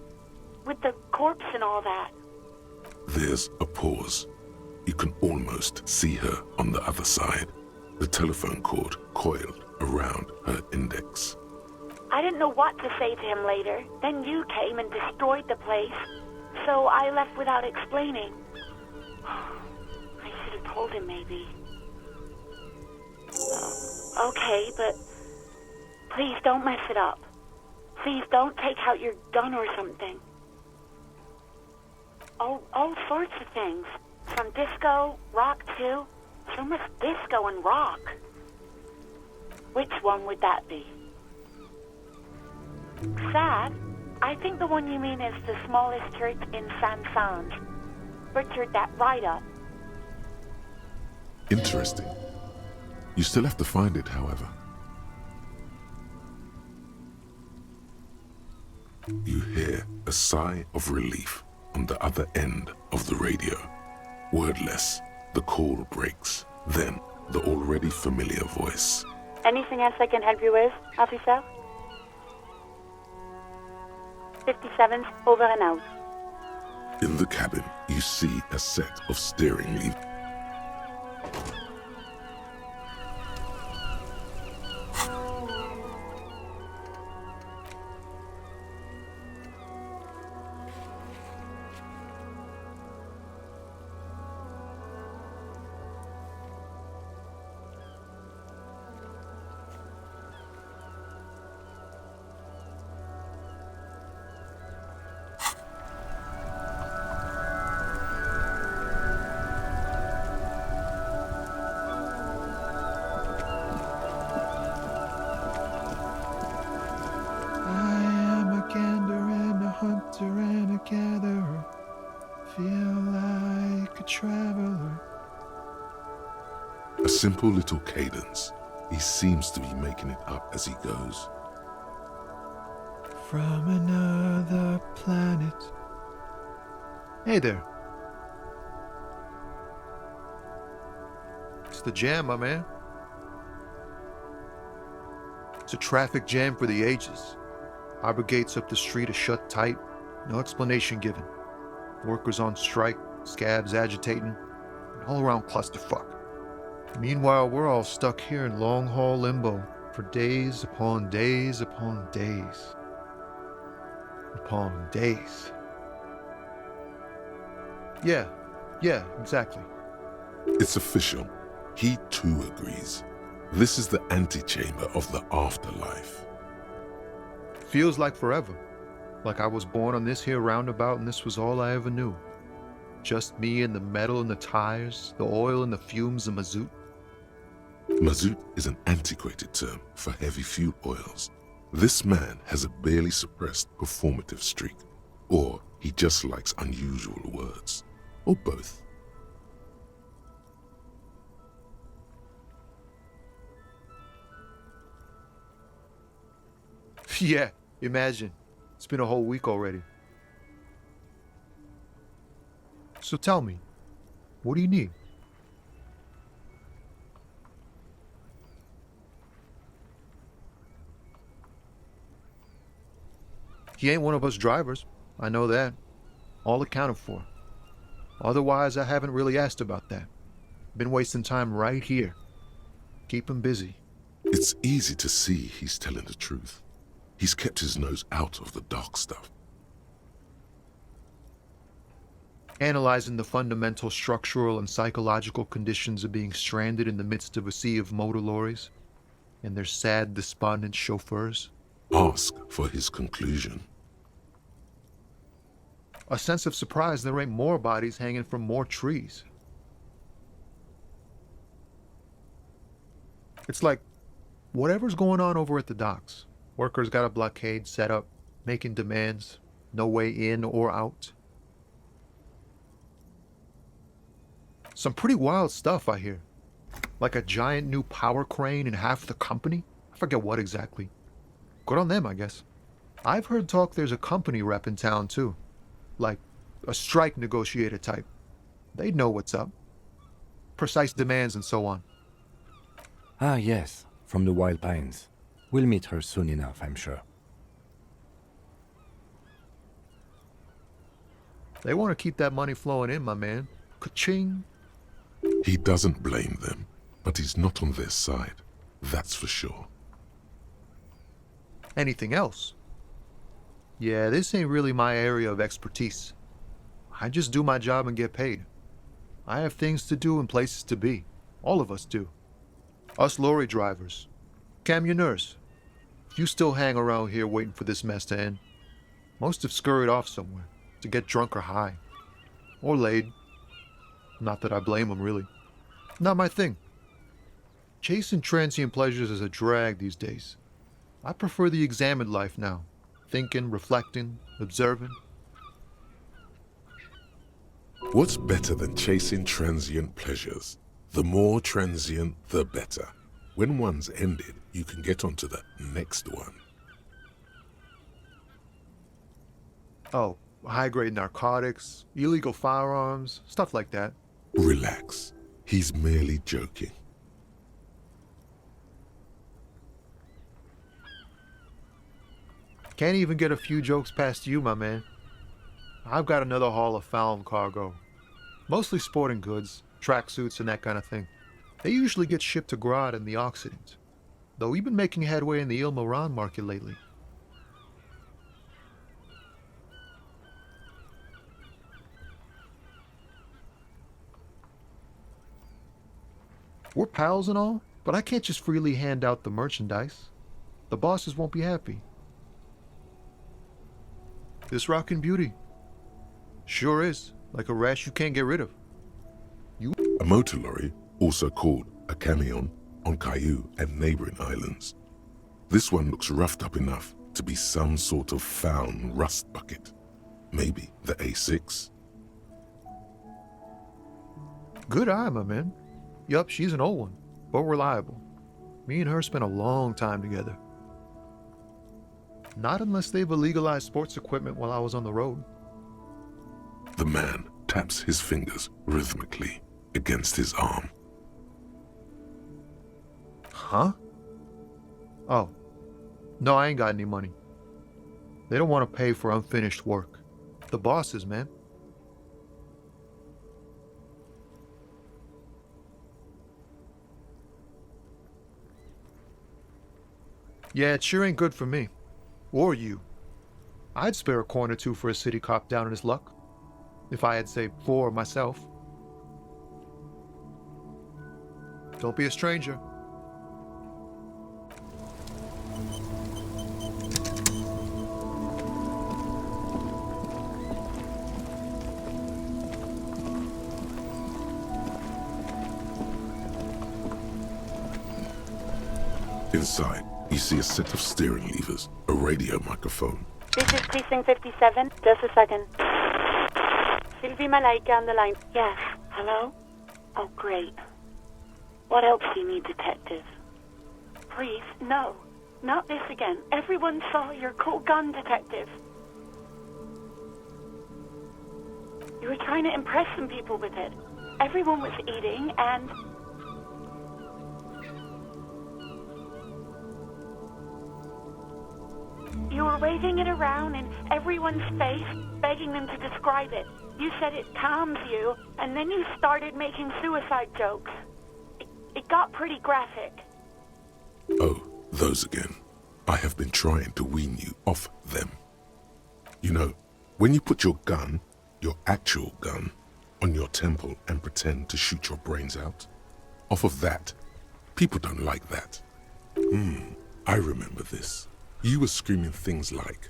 With the corpse and all that. There's a pause. You can almost see her on the other side. The telephone cord coiled around her index. I didn't know what to say to him later. Then you came and destroyed the place. So I left without explaining. I should have told him, maybe. Okay, but please don't mess it up. Please don't take out your gun or something. All sorts of things. From disco, rock too. So much disco and rock. Which one would that be? Sad? I think the one you mean is the smallest church in Saint-Saëns. Butchered that right up. Interesting. You still have to find it, however. You hear a sigh of relief on the other end of the radio. Wordless, the call breaks. Then, the already familiar voice. Anything else I can help you with, officer? 57's over and out. In the cabin, You see a set of steering levers. And a gatherer, feel like a traveler. A simple little cadence. He seems to be making it up as he goes. From another planet. Hey there. It's the jam, my man. It's a traffic jam for the ages. Harbor gates up the street are shut tight, no explanation given. Workers on strike, scabs agitating, an all-around clusterfuck. Meanwhile, we're all stuck here in long-haul limbo for days upon days upon days. Upon days. Yeah, exactly. It's official. He too agrees. This is the antechamber of the afterlife. Feels like forever. Like I was born on this here roundabout and this was all I ever knew. Just me and the metal and the tires, the oil and the fumes of mazout. Mazout is an antiquated term for heavy fuel oils. This man has a barely suppressed performative streak, or he just likes unusual words, or both. Yeah, imagine. It's been a whole week already. So tell me, what do you need? He ain't one of us drivers. I know that. All accounted for. Otherwise, I haven't really asked about that. Been wasting time right here. Keep him busy. It's easy to see he's telling the truth. He's kept his nose out of the dark stuff. Analyzing the fundamental structural and psychological conditions of being stranded in the midst of a sea of motor lorries and their sad, despondent chauffeurs. Ask for his conclusion. A sense of surprise there ain't more bodies hanging from more trees. It's like, whatever's going on over at the docks. Workers got a blockade set up, making demands, no way in or out. Some pretty wild stuff, I hear. Like a giant new power crane in half the company? I forget what exactly. Good on them, I guess. I've heard talk there's a company rep in town, too. Like a strike negotiator type. They'd know what's up. Precise demands and so on. Ah, yes, from the Wild Pines. We'll meet her soon enough, I'm sure. They want to keep that money flowing in, my man. Ka-ching. He doesn't blame them, but he's not on their side. That's for sure. Anything else? Yeah, this ain't really my area of expertise. I just do my job and get paid. I have things to do and places to be. All of us do. Us lorry drivers. Camionneurs. You still hang around here waiting for this mess to end. Most have scurried off somewhere to get drunk or high. Or laid. Not that I blame them, really. Not my thing. Chasing transient pleasures is a drag these days. I prefer the examined life now. Thinking, reflecting, observing. What's better than chasing transient pleasures? The more transient, the better. When one's ended, you can get onto the next one. Oh, high-grade narcotics, illegal firearms, stuff like that. Relax. He's merely joking. Can't even get a few jokes past you, my man. I've got another haul of found cargo. Mostly sporting goods, tracksuits, and that kind of thing. They usually get shipped to Grad and the Occident, though we've been making headway in the Il Moran market lately. We're pals and all, but I can't just freely hand out the merchandise. The bosses won't be happy. This rockin' beauty. Sure is, like a rash you can't get rid of. A motor lorry, also called a camion, on Caillou and neighboring islands. This one looks roughed up enough to be some sort of found rust bucket. Maybe the A6. Good eye, my man. Yup, she's an old one, but reliable. Me and her spent a long time together. Not unless they've illegalized sports equipment while I was on the road. The man taps his fingers rhythmically against his arm. Huh? Oh. No, I ain't got any money. They don't want to pay for unfinished work. The bosses, man. Yeah, it sure ain't good for me. Or you. I'd spare a coin or two for a city cop down in his luck. If I had, say, 4 myself. Don't be a stranger. Inside, you see a set of steering levers, a radio microphone. This is Precinct 57. Just a second. Sylvie Malaika on the line. Yes. Hello? Oh, great. What else do you need, detective? Please, no. Not this again. Everyone saw your cool gun, detective. You were trying to impress some people with it. Everyone was eating and... You were waving it around in everyone's face, begging them to describe it. You said it calms you, and then you started making suicide jokes. It got pretty graphic. Oh, those again. I have been trying to wean you off them. You know, when you put your gun, your actual gun, on your temple and pretend to shoot your brains out, off of that, people don't like that. I remember this. You were screaming things like,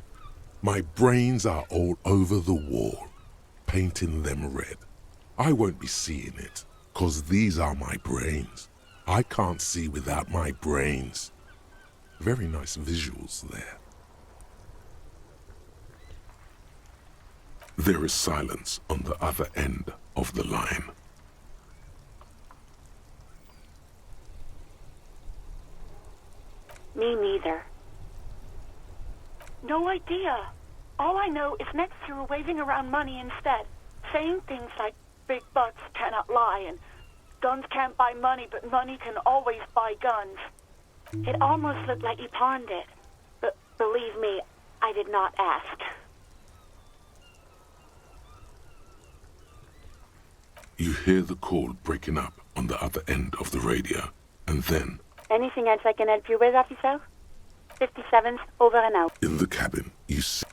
"My brains are all over the wall, painting them red. I won't be seeing it, 'cause these are my brains. I can't see without my brains." Very nice visuals there. There is silence on the other end of the line. Me neither. No idea. All I know is next you were waving around money instead, saying things like big bucks cannot lie and guns can't buy money, but money can always buy guns. It almost looked like you pawned it, but believe me, I did not ask. You hear the call breaking up on the other end of the radio, and then, Anything else I can help you with, officer? 57's over and out. in the cabin, you see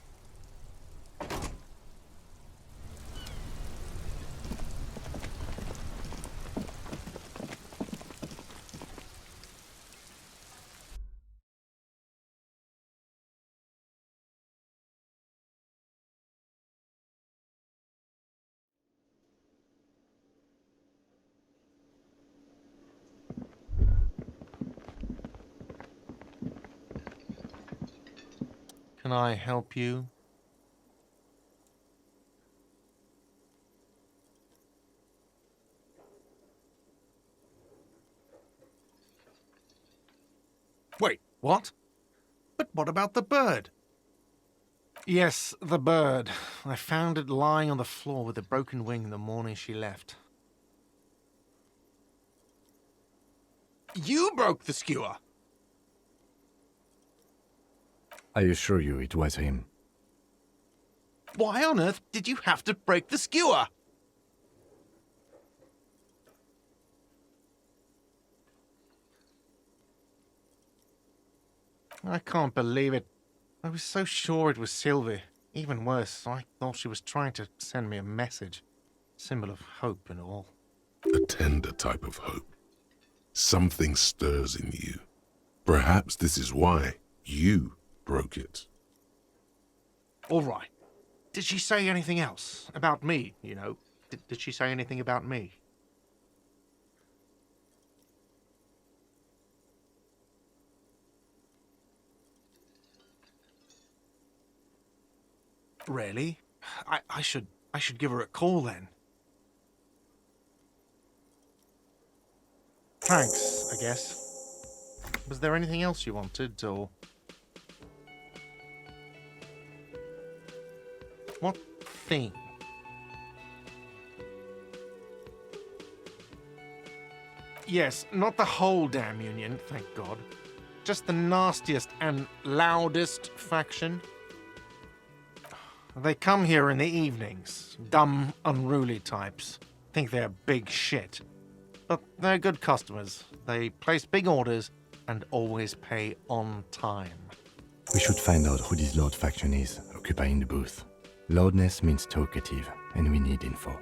Can I help you? Wait, what? But what about the bird? Yes, the bird. I found it lying on the floor with a broken wing the morning she left. You broke the skewer! I assure you it was him. Why on earth did you have to break the skewer? I can't believe it. I was so sure it was Sylvie. Even worse, I thought she was trying to send me a message. Symbol of hope and all. A tender type of hope. Something stirs in you. Perhaps this is why you broke it. All right. Did she say anything else? About me, you know? Did she say anything about me? Really? I should give her a call then. Thanks, I guess. Was there anything else you wanted, or... What thing? Yes, not the whole damn union, thank God. Just the nastiest and loudest faction. They come here in the evenings. Dumb, unruly types. Think they're big shit. But they're good customers. They place big orders and always pay on time. We should find out who this Lord faction is, occupying the booth. Loudness means talkative, and we need info.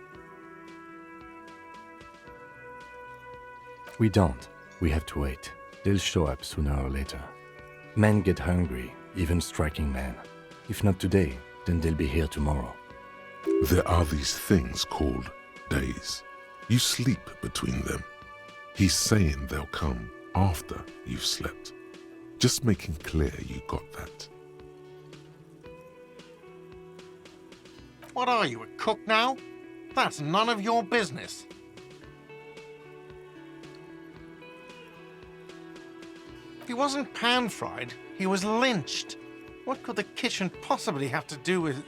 We don't. We have to wait. They'll show up sooner or later. Men get hungry, even striking men. If not today, then they'll be here tomorrow. There are these things called days. You sleep between them. He's saying they'll come after you've slept. Just making clear you got that. What are you, a cook now? That's none of your business. He wasn't pan-fried, he was lynched. What could the kitchen possibly have to do with...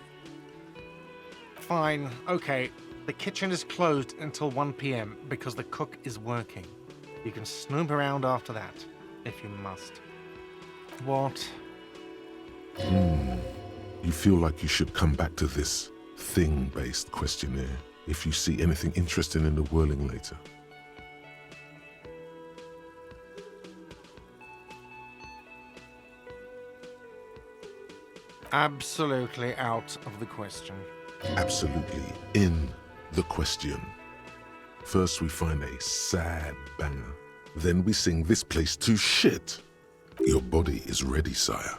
Fine, okay. The kitchen is closed until 1 p.m. because the cook is working. You can snoop around after that, if you must. What? You feel like you should come back to this thing-based questionnaire if you see anything interesting in the whirling later. Absolutely out of the question. Absolutely in the question. First we find a sad banger. Then we sing this place to shit. Your body is ready, sire.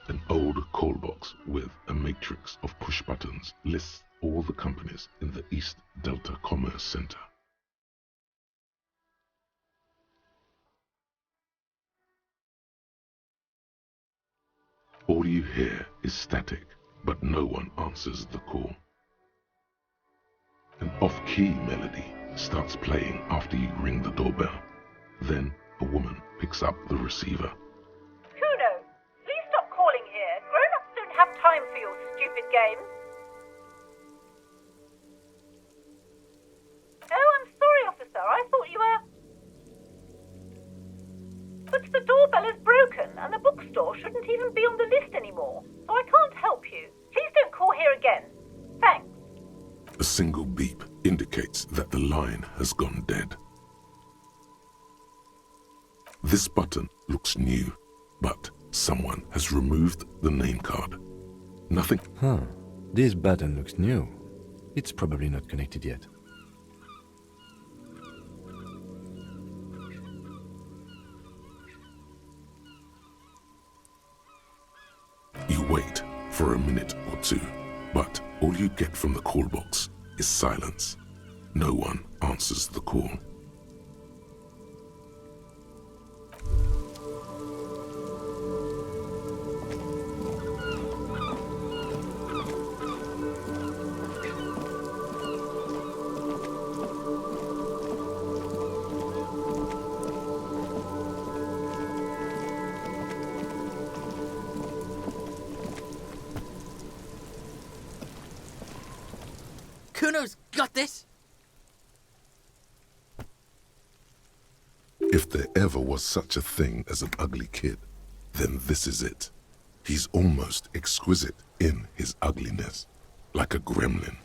An old call box with a matrix of push buttons lists all the companies in the East Delta Commerce Center. All you hear is static, but no one answers the call. An off-key melody starts playing after you ring the doorbell. Then a woman picks up the receiver. Have time for your stupid games. Oh, I'm sorry, officer. I thought you were... But the doorbell is broken, and the bookstore shouldn't even be on the list anymore, so I can't help you. Please don't call here again. Thanks. A single beep indicates that the line has gone dead. This button looks new, but someone has removed the name card. Nothing. This button looks new. It's probably not connected yet. You wait for a minute or two, but all you get from the call box is silence. No one answers the call. Kuno's got this. If there ever was such a thing as an ugly kid, then this is it. He's almost exquisite in his ugliness, like a gremlin.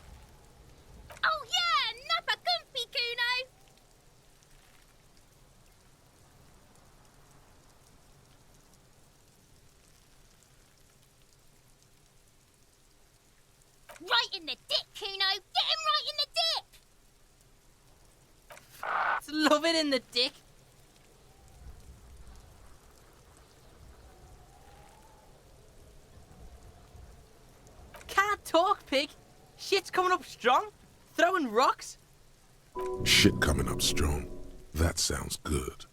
Oh yeah, nappa gumpy, Kuno! Right in the dick, Kuno! Get him right in the dick! Love it in the dick. Can't talk, pig. Shit's coming up strong. Throwing rocks. Shit coming up strong. That sounds good.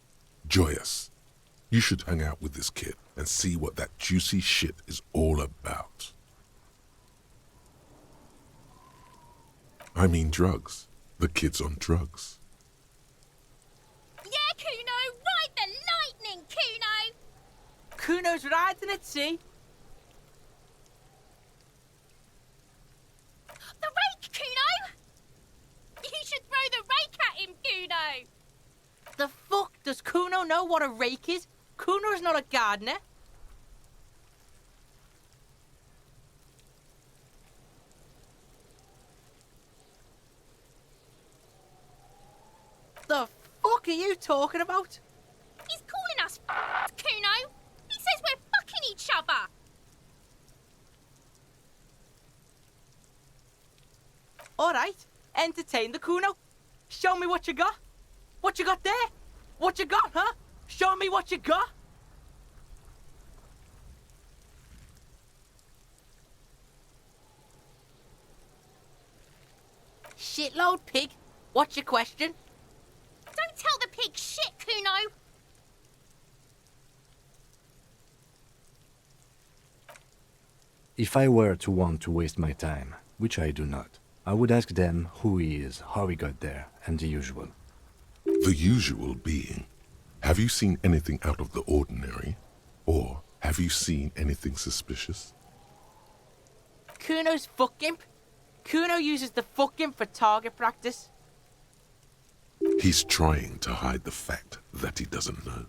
Joyous. You should hang out with this kid and see what that juicy shit is all about. I mean drugs. The kid's on drugs. Yeah, Kuno! Ride the lightning, Kuno! Kuno's riding it, see? The rake, Kuno! You should throw the rake at him, Kuno! The fuck does Kuno know what a rake is? Kuno's not a gardener. The fuck are you talking about? He's calling us Kuno! He says we're fucking each other! Alright, entertain the Kuno. Show me what you got. What you got there? What you got, huh? Show me what you got. Shitload, pig. What's your question? Don't tell the pig shit, Kuno! If I were to want to waste my time, which I do not, I would ask them who he is, how he got there, and the usual. The usual being, have you seen anything out of the ordinary? Or have you seen anything suspicious? Kuno's fuck imp. Kuno uses the fuck imp for target practice. He's trying to hide the fact that he doesn't know.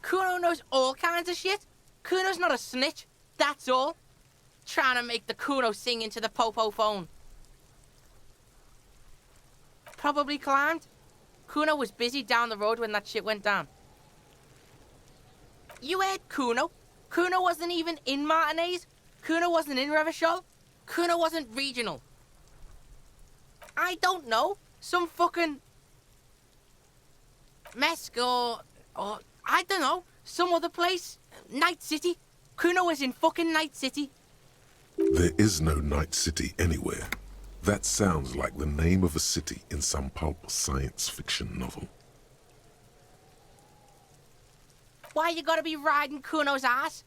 Kuno knows all kinds of shit. Kuno's not a snitch, that's all. Trying to make the Kuno sing into the popo phone. Probably climbed. Kuno was busy down the road when that shit went down. You heard Kuno. Kuno wasn't even in Martinez. Kuno wasn't in Revachol. Kuno wasn't regional. I don't know. Some fucking... Mesk or I don't know. Some other place. Night City. Kuno was in fucking Night City. There is no Night City anywhere. That sounds like the name of a city in some pulp science fiction novel. Why you gotta be riding Kuno's ass?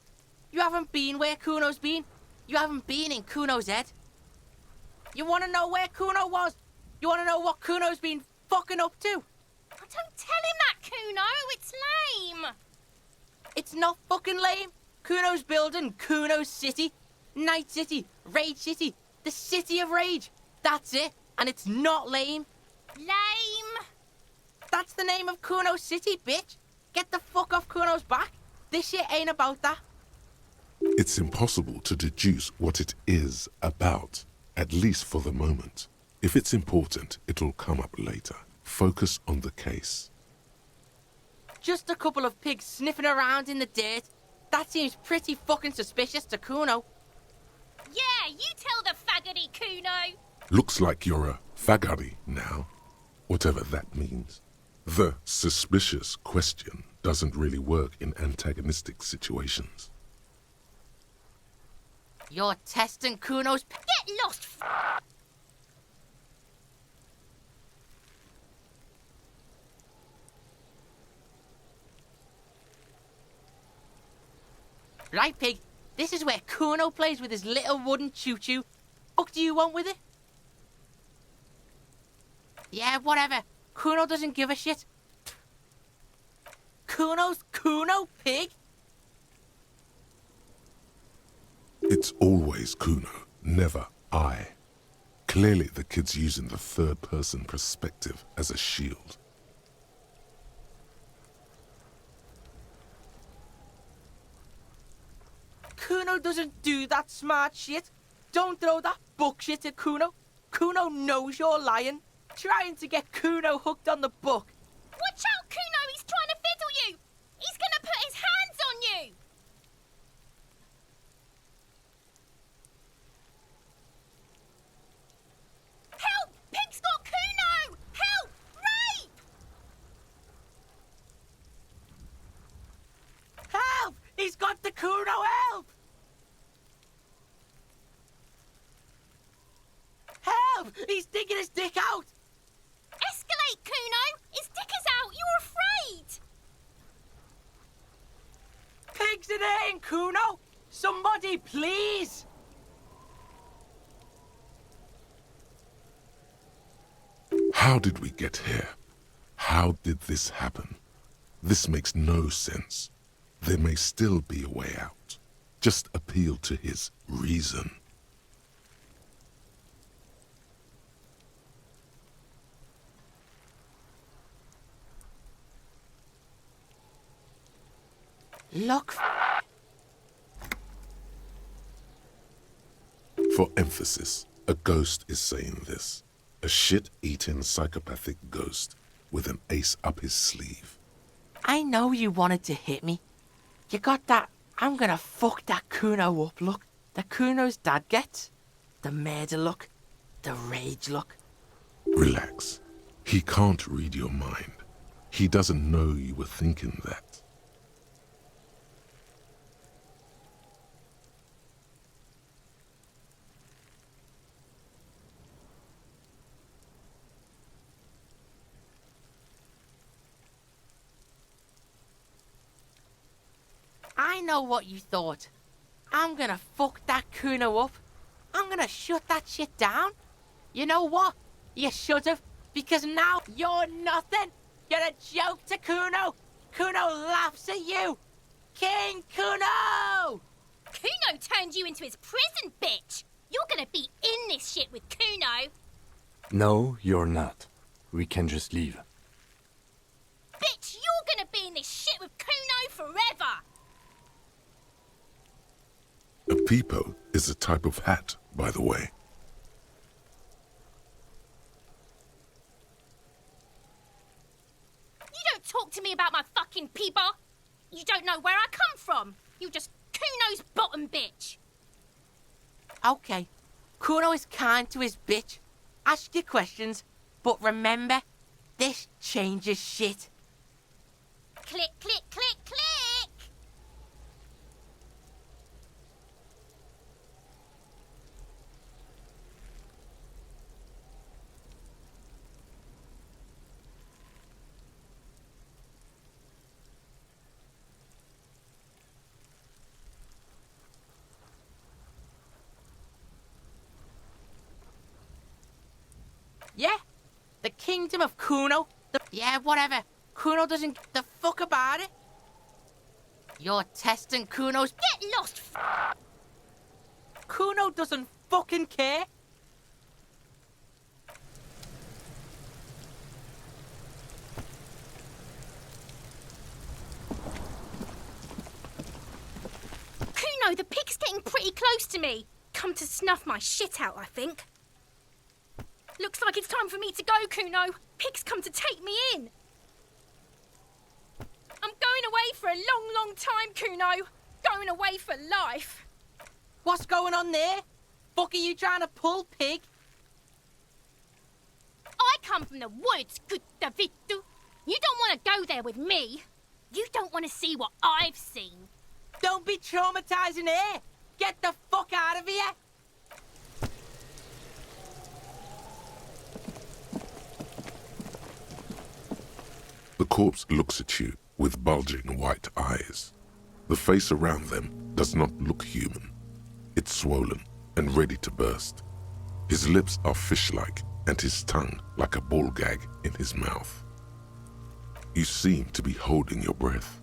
You haven't been where Kuno's been. You haven't been in Kuno's head. You wanna know where Kuno was? You wanna know what Kuno's been fucking up to? Oh, don't tell him that, Kuno! It's lame! It's not fucking lame. Kuno's building Kuno's City. Night City. Rage City. The City of Rage. That's it. And it's not lame. Lame! That's the name of Kuno City, bitch. Get the fuck off Kuno's back. This shit ain't about that. It's impossible to deduce what it is about, at least for the moment. If it's important, it'll come up later. Focus on the case. Just a couple of pigs sniffing around in the dirt. That seems pretty fucking suspicious to Kuno. Yeah, you tell the faggoty, Kuno! Looks like you're a faggoty now, whatever that means. The suspicious question doesn't really work in antagonistic situations. You're testing Kuno's... Get lost, Right, pig. This is where Kuno plays with his little wooden choo-choo. What do you want with it? Yeah, whatever. Kuno doesn't give a shit. Kuno's Kuno, pig. It's always Kuno, never I. Clearly the kid's using the third-person perspective as a shield. Kuno doesn't do that smart shit. Don't throw that book shit at Kuno. Kuno knows you're lying. Trying to get Kuno hooked on the book. Watch out, Kuno! He's trying to fiddle you! He's gonna put his hands on you! Help! Pig's got Kuno! Help! Rape! Help! He's got the Kuno, help! Help! He's digging his dick out! Escalate, Kuno! His dick is out! You're afraid! Pig's in here, Kuno! Somebody, please! How did we get here? How did this happen? This makes no sense. There may still be a way out. Just appeal to his reason. Look. For emphasis, a ghost is saying this. A shit-eating psychopathic ghost with an ace up his sleeve. I know you wanted to hit me. You got that I'm gonna fuck that Kuno up look that Kuno's dad gets. The murder look. The rage look. Relax. He can't read your mind. He doesn't know you were thinking that. I know what you thought. I'm gonna fuck that Kuno up. I'm gonna shut that shit down. You know what? You should've, because now you're nothing. You're a joke to Kuno. Kuno laughs at you. King Kuno! Kuno turned you into his prison, bitch! You're gonna be in this shit with Kuno. No, you're not. We can just leave. Bitch, you're gonna be in this shit with Kuno forever! A peepo is a type of hat, by the way. You don't talk to me about my fucking peeper. You don't know where I come from. You just Kuno's bottom bitch. Okay. Kuno is kind to his bitch. Ask your questions, but remember, this changes shit. Click, click, click, click! Yeah, the kingdom of Kuno. Yeah, whatever. Kuno doesn't give the fuck about it. You're testing Kuno's... Get lost, Kuno doesn't fucking care. Kuno, the pig's getting pretty close to me. Come to snuff my shit out, I think. Looks like it's time for me to go, Kuno. Pig's come to take me in. I'm going away for a long, long time, Kuno. Going away for life. What's going on there? Fuck are you trying to pull, pig? I come from the woods, good Davidu. You don't want to go there with me. You don't want to see what I've seen. Don't be traumatizing here. Get the fuck out of here. The corpse looks at you with bulging white eyes. The face around them does not look human. It's swollen and ready to burst. His lips are fish-like and his tongue like a ball gag in his mouth. You seem to be holding your breath.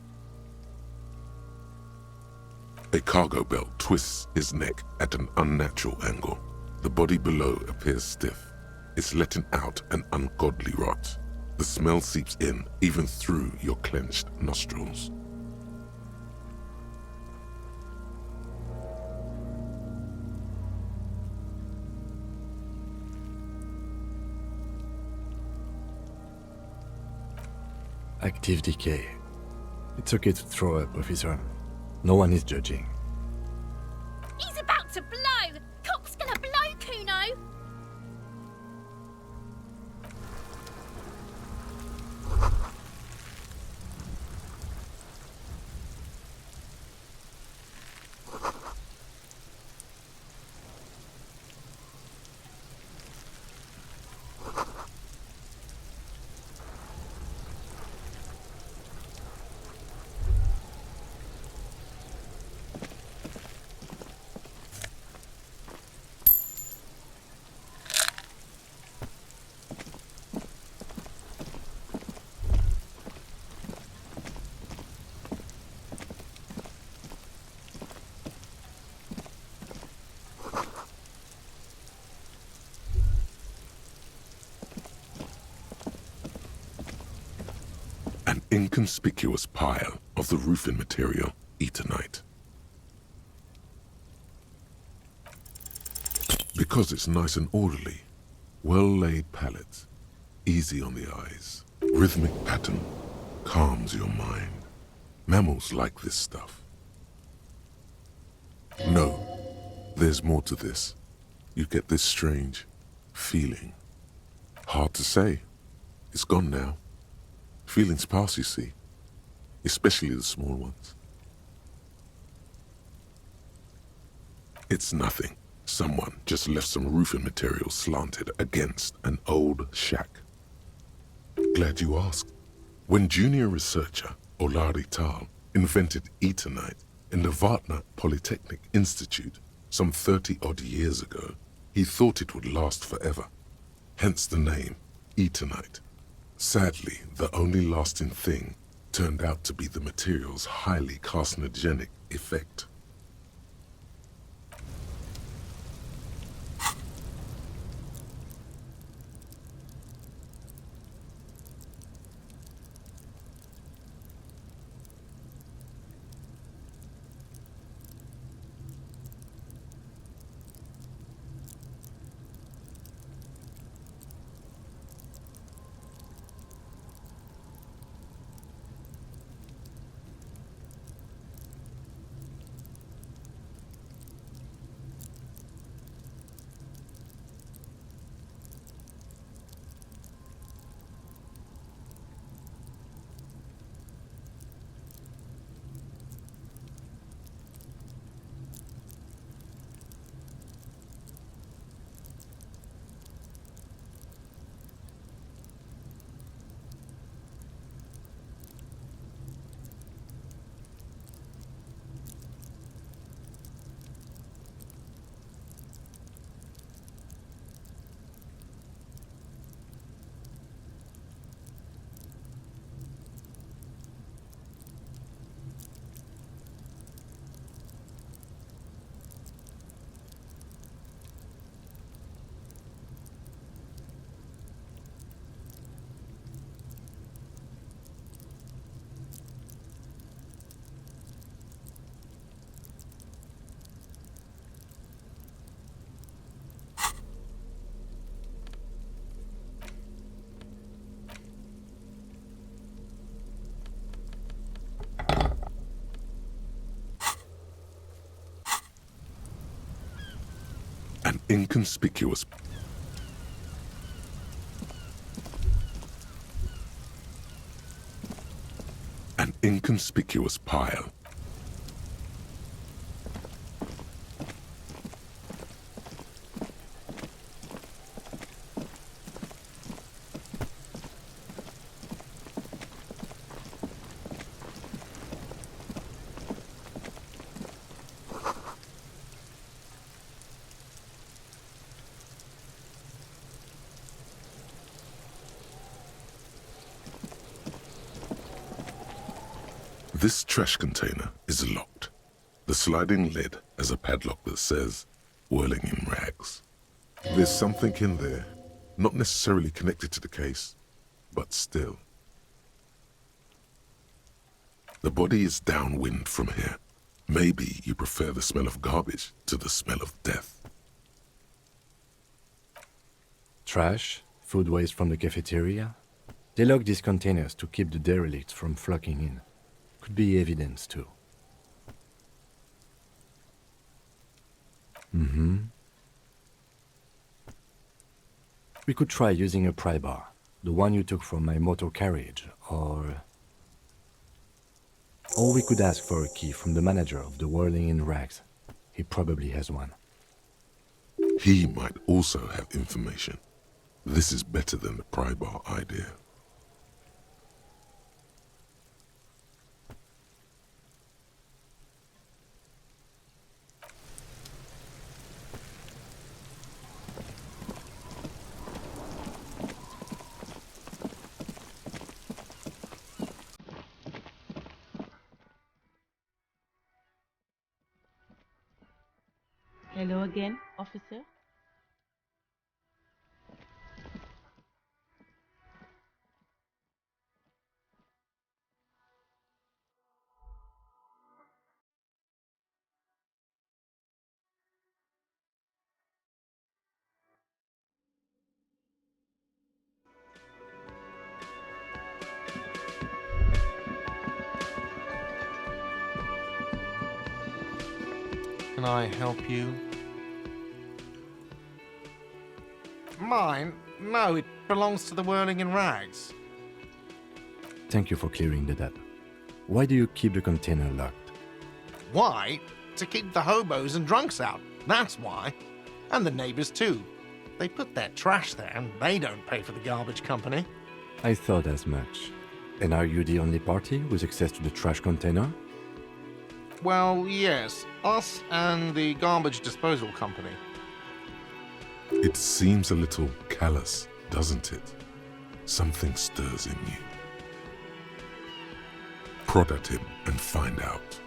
A cargo belt twists his neck at an unnatural angle. The body below appears stiff. It's letting out an ungodly rot. The smell seeps in, even through your clenched nostrils. Active decay. It's okay to throw up, officer. No one is judging. He's about to blow! Cock's gonna blow, Kuno! An inconspicuous pile of the roofing material, Eternite. Because it's nice and orderly, well-laid pallets, easy on the eyes, rhythmic pattern, calms your mind. Mammals like this stuff. No, there's more to this. You get this strange feeling. Hard to say. It's gone now. Feelings pass, you see, especially the small ones. It's nothing. Someone just left some roofing material slanted against an old shack. Glad you asked. When junior researcher Olari Tal invented Eternite in the Vartna Polytechnic Institute some 30-odd years ago, he thought it would last forever. Hence the name, Eternite. Sadly, the only lasting thing turned out to be the material's highly carcinogenic effect. An inconspicuous pile. This trash container is locked. The sliding lid has a padlock that says, "Whirling in Rags." There's something in there, not necessarily connected to the case, but still. The body is downwind from here. Maybe you prefer the smell of garbage to the smell of death. Trash, food waste from the cafeteria. They lock these containers to keep the derelicts from flocking in. Could be evidence too. We could try using a pry bar, the one you took from my motor carriage, or we could ask for a key from the manager of the Whirling in Rags. He probably has one. He might also have information. This is better than the pry bar idea. Hello again, officer. Can I help you? Mine? No, it belongs to the Whirling in Rags. Thank you for clearing that up. Why do you keep the container locked? Why? To keep the hobos and drunks out. That's why. And the neighbors too. They put their trash there and they don't pay for the garbage company. I thought as much. And are you the only party with access to the trash container? Well, yes. Us and the garbage disposal company. It seems a little callous, doesn't it? Something stirs in you. Prod at him and find out.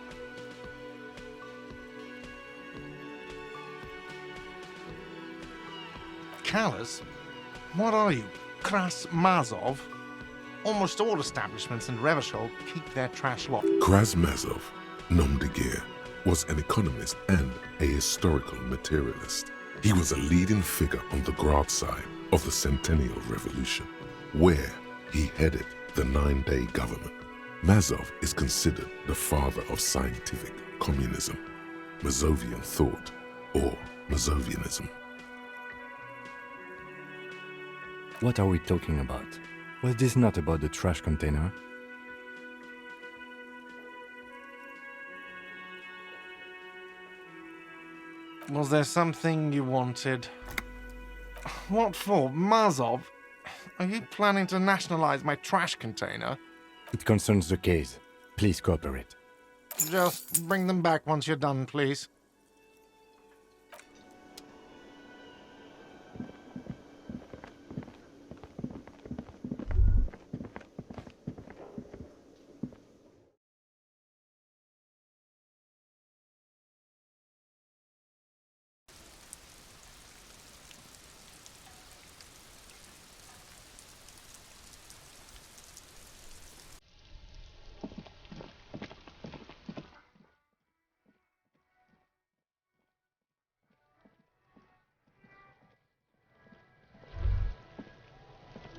Callous? What are you? Kras Mazov? Almost all establishments in Revachol keep their trash locked. Krasmazov, nom de guerre, was an economist and a historical materialist. He was a leading figure on the Grad side of the Centennial Revolution, where he headed the 9-day government. Mazov is considered the father of scientific communism, Mazovian thought, or Mazovianism. What are we talking about? Was this not about the trash container? Was there something you wanted? What for? Mazov? Are you planning to nationalize my trash container? It concerns the case. Please cooperate. Just bring them back once you're done, please.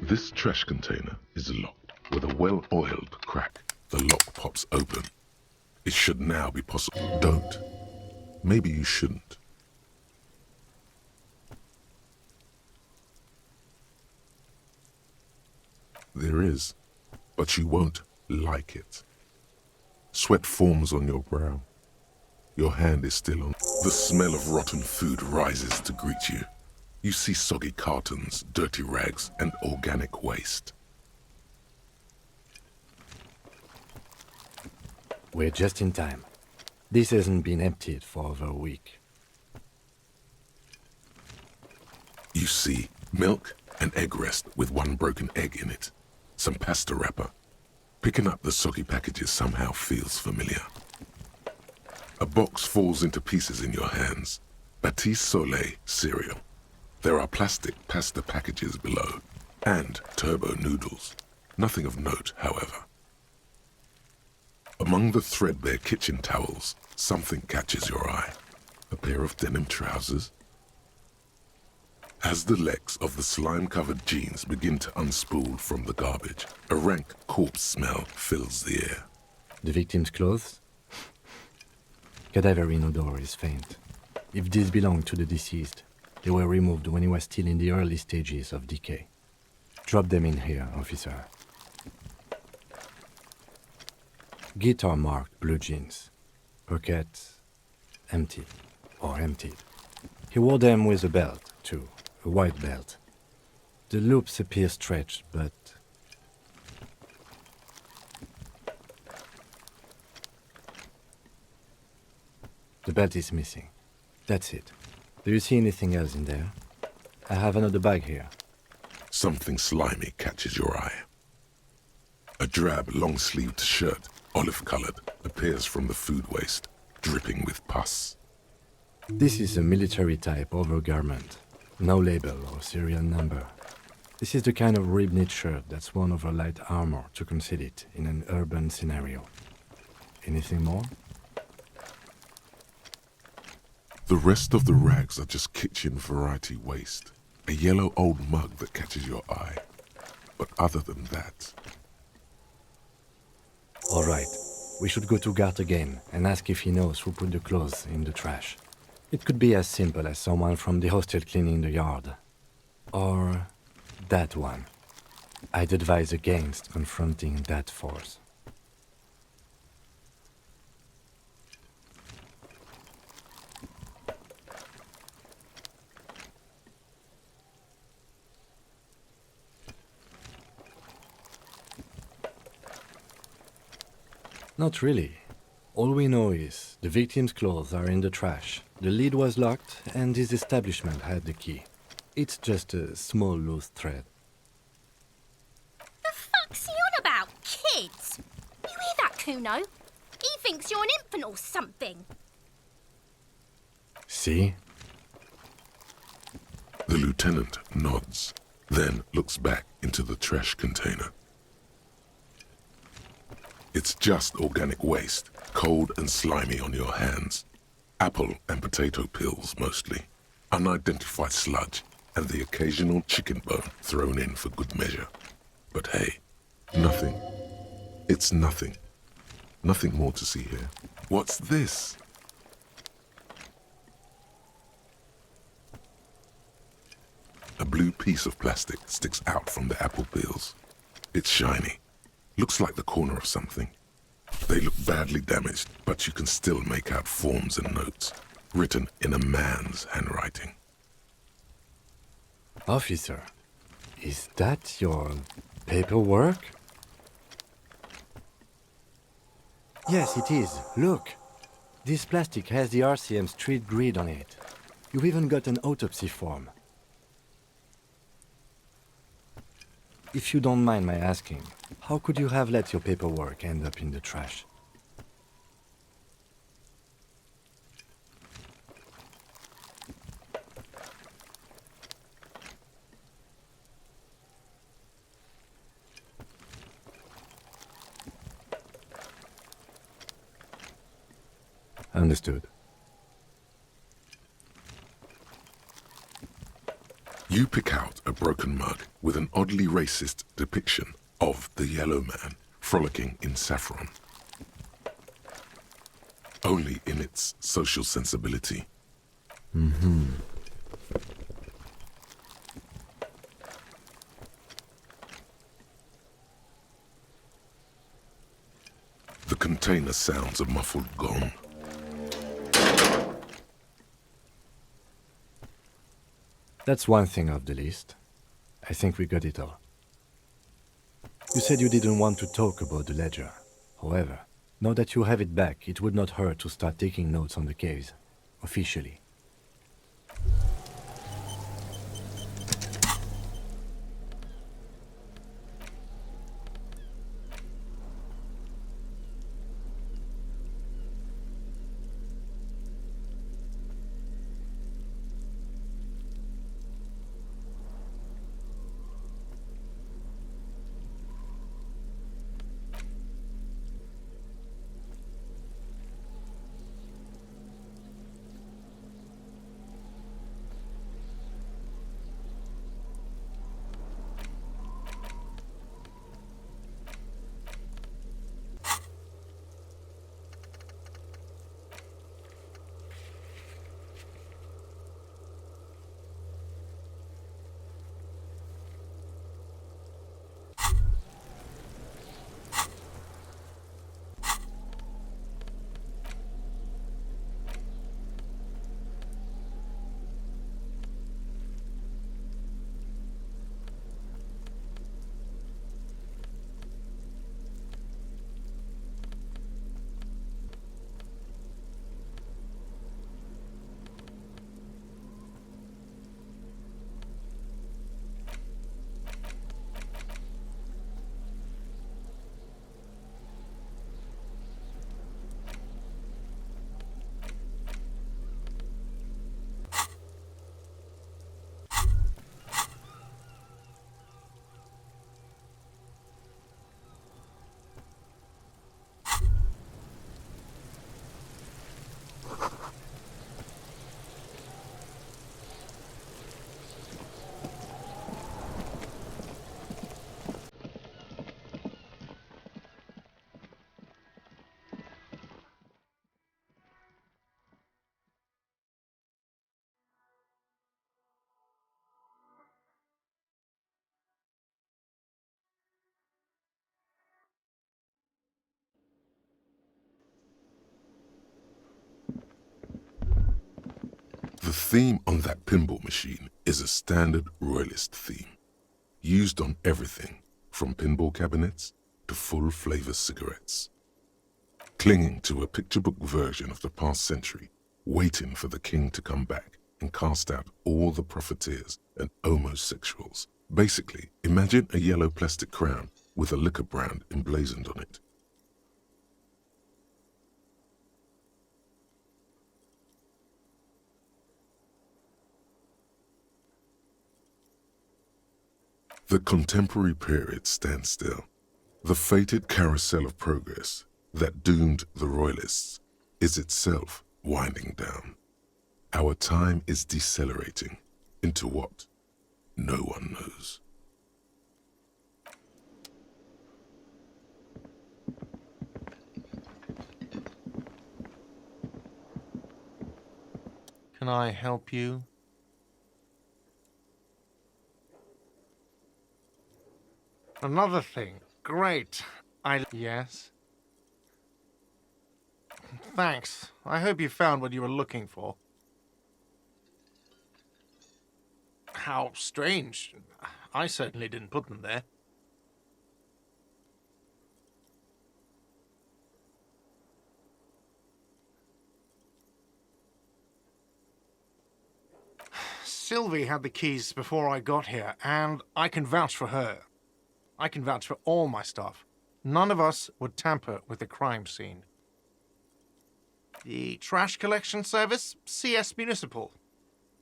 This trash container is locked with a well-oiled crack. The lock pops open. It should now be possible. Don't. Maybe you shouldn't. There is, but you won't like it. Sweat forms on your brow. Your hand is still on. The smell of rotten food rises to greet you. You see soggy cartons, dirty rags, and organic waste. We're just in time. This hasn't been emptied for over a week. You see milk and egg rest with one broken egg in it. Some pasta wrapper. Picking up the soggy packages somehow feels familiar. A box falls into pieces in your hands. Batiste Soleil cereal. There are plastic pasta packages below, and turbo noodles. Nothing of note, however. Among the threadbare kitchen towels, something catches your eye. A pair of denim trousers. As the legs of the slime-covered jeans begin to unspool from the garbage, a rank corpse smell fills the air. The victim's clothes? Cadaverine odor is faint. If these belong to the deceased, they were removed when he was still in the early stages of decay. Drop them in here, officer. Guitar-marked blue jeans. Pockets empty or emptied. He wore them with a belt, too, a white belt. The loops appear stretched, but the belt is missing. That's it. Do you see anything else in there? I have another bag here. Something slimy catches your eye. A drab, long-sleeved shirt, olive-colored, appears from the food waste, dripping with pus. This is a military-type overgarment. No label or serial number. This is the kind of rib-knit shirt that's worn over light armor to conceal it in an urban scenario. Anything more? The rest of the rags are just kitchen variety waste. A yellow old mug that catches your eye. But other than that... All right. We should go to Gart again and ask if he knows who put the clothes in the trash. It could be as simple as someone from the hostel cleaning the yard. Or that one. I'd advise against confronting that force. Not really. All we know is the victim's clothes are in the trash, the lid was locked, and his establishment had the key. It's just a small loose thread. The fuck's he on about, kids? You hear that, Kuno? He thinks you're an infant or something. See? The lieutenant nods, then looks back into the trash container. It's just organic waste, cold and slimy on your hands. Apple and potato peels, mostly. Unidentified sludge, and the occasional chicken bone thrown in for good measure. But hey, nothing. It's nothing. Nothing more to see here. What's this? A blue piece of plastic sticks out from the apple peels. It's shiny. Looks like the corner of something. They look badly damaged, but you can still make out forms and notes, written in a man's handwriting. Officer, is that your paperwork? Yes, it is. Look. This plastic has the RCM street grid on it. You've even got an autopsy form. If you don't mind my asking, how could you have let your paperwork end up in the trash? Understood. You pick out a broken mug with an oddly racist depiction of the yellow man frolicking in saffron. Only in its social sensibility. Mm-hmm. The container sounds a muffled gong. That's one thing off the list. I think we got it all. You said you didn't want to talk about the ledger. However, now that you have it back, it would not hurt to start taking notes on the case, officially. theme on that pinball machine is a standard royalist theme, used on everything from pinball cabinets to full-flavor cigarettes. Clinging to a picture book version of the past century, waiting for the king to come back and cast out all the profiteers and homosexuals. Basically, imagine a yellow plastic crown with a liquor brand emblazoned on it. The contemporary period stands still. The fated carousel of progress that doomed the royalists is itself winding down. Our time is decelerating into what no one knows. Can I help you? Another thing. Great. Yes? Thanks. I hope you found what you were looking for. How strange. I certainly didn't put them there. Sylvie had the keys before I got here, and I can vouch for her. I can vouch for all my staff. None of us would tamper with the crime scene. The trash collection service? CS Municipal.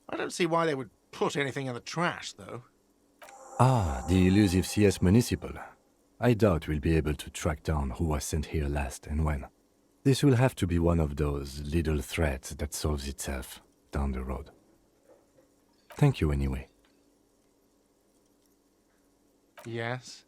I don't see why they would put anything in the trash, though. Ah, the elusive CS Municipal. I doubt we'll be able to track down who was sent here last and when. This will have to be one of those little threats that solves itself down the road. Thank you anyway. Yes?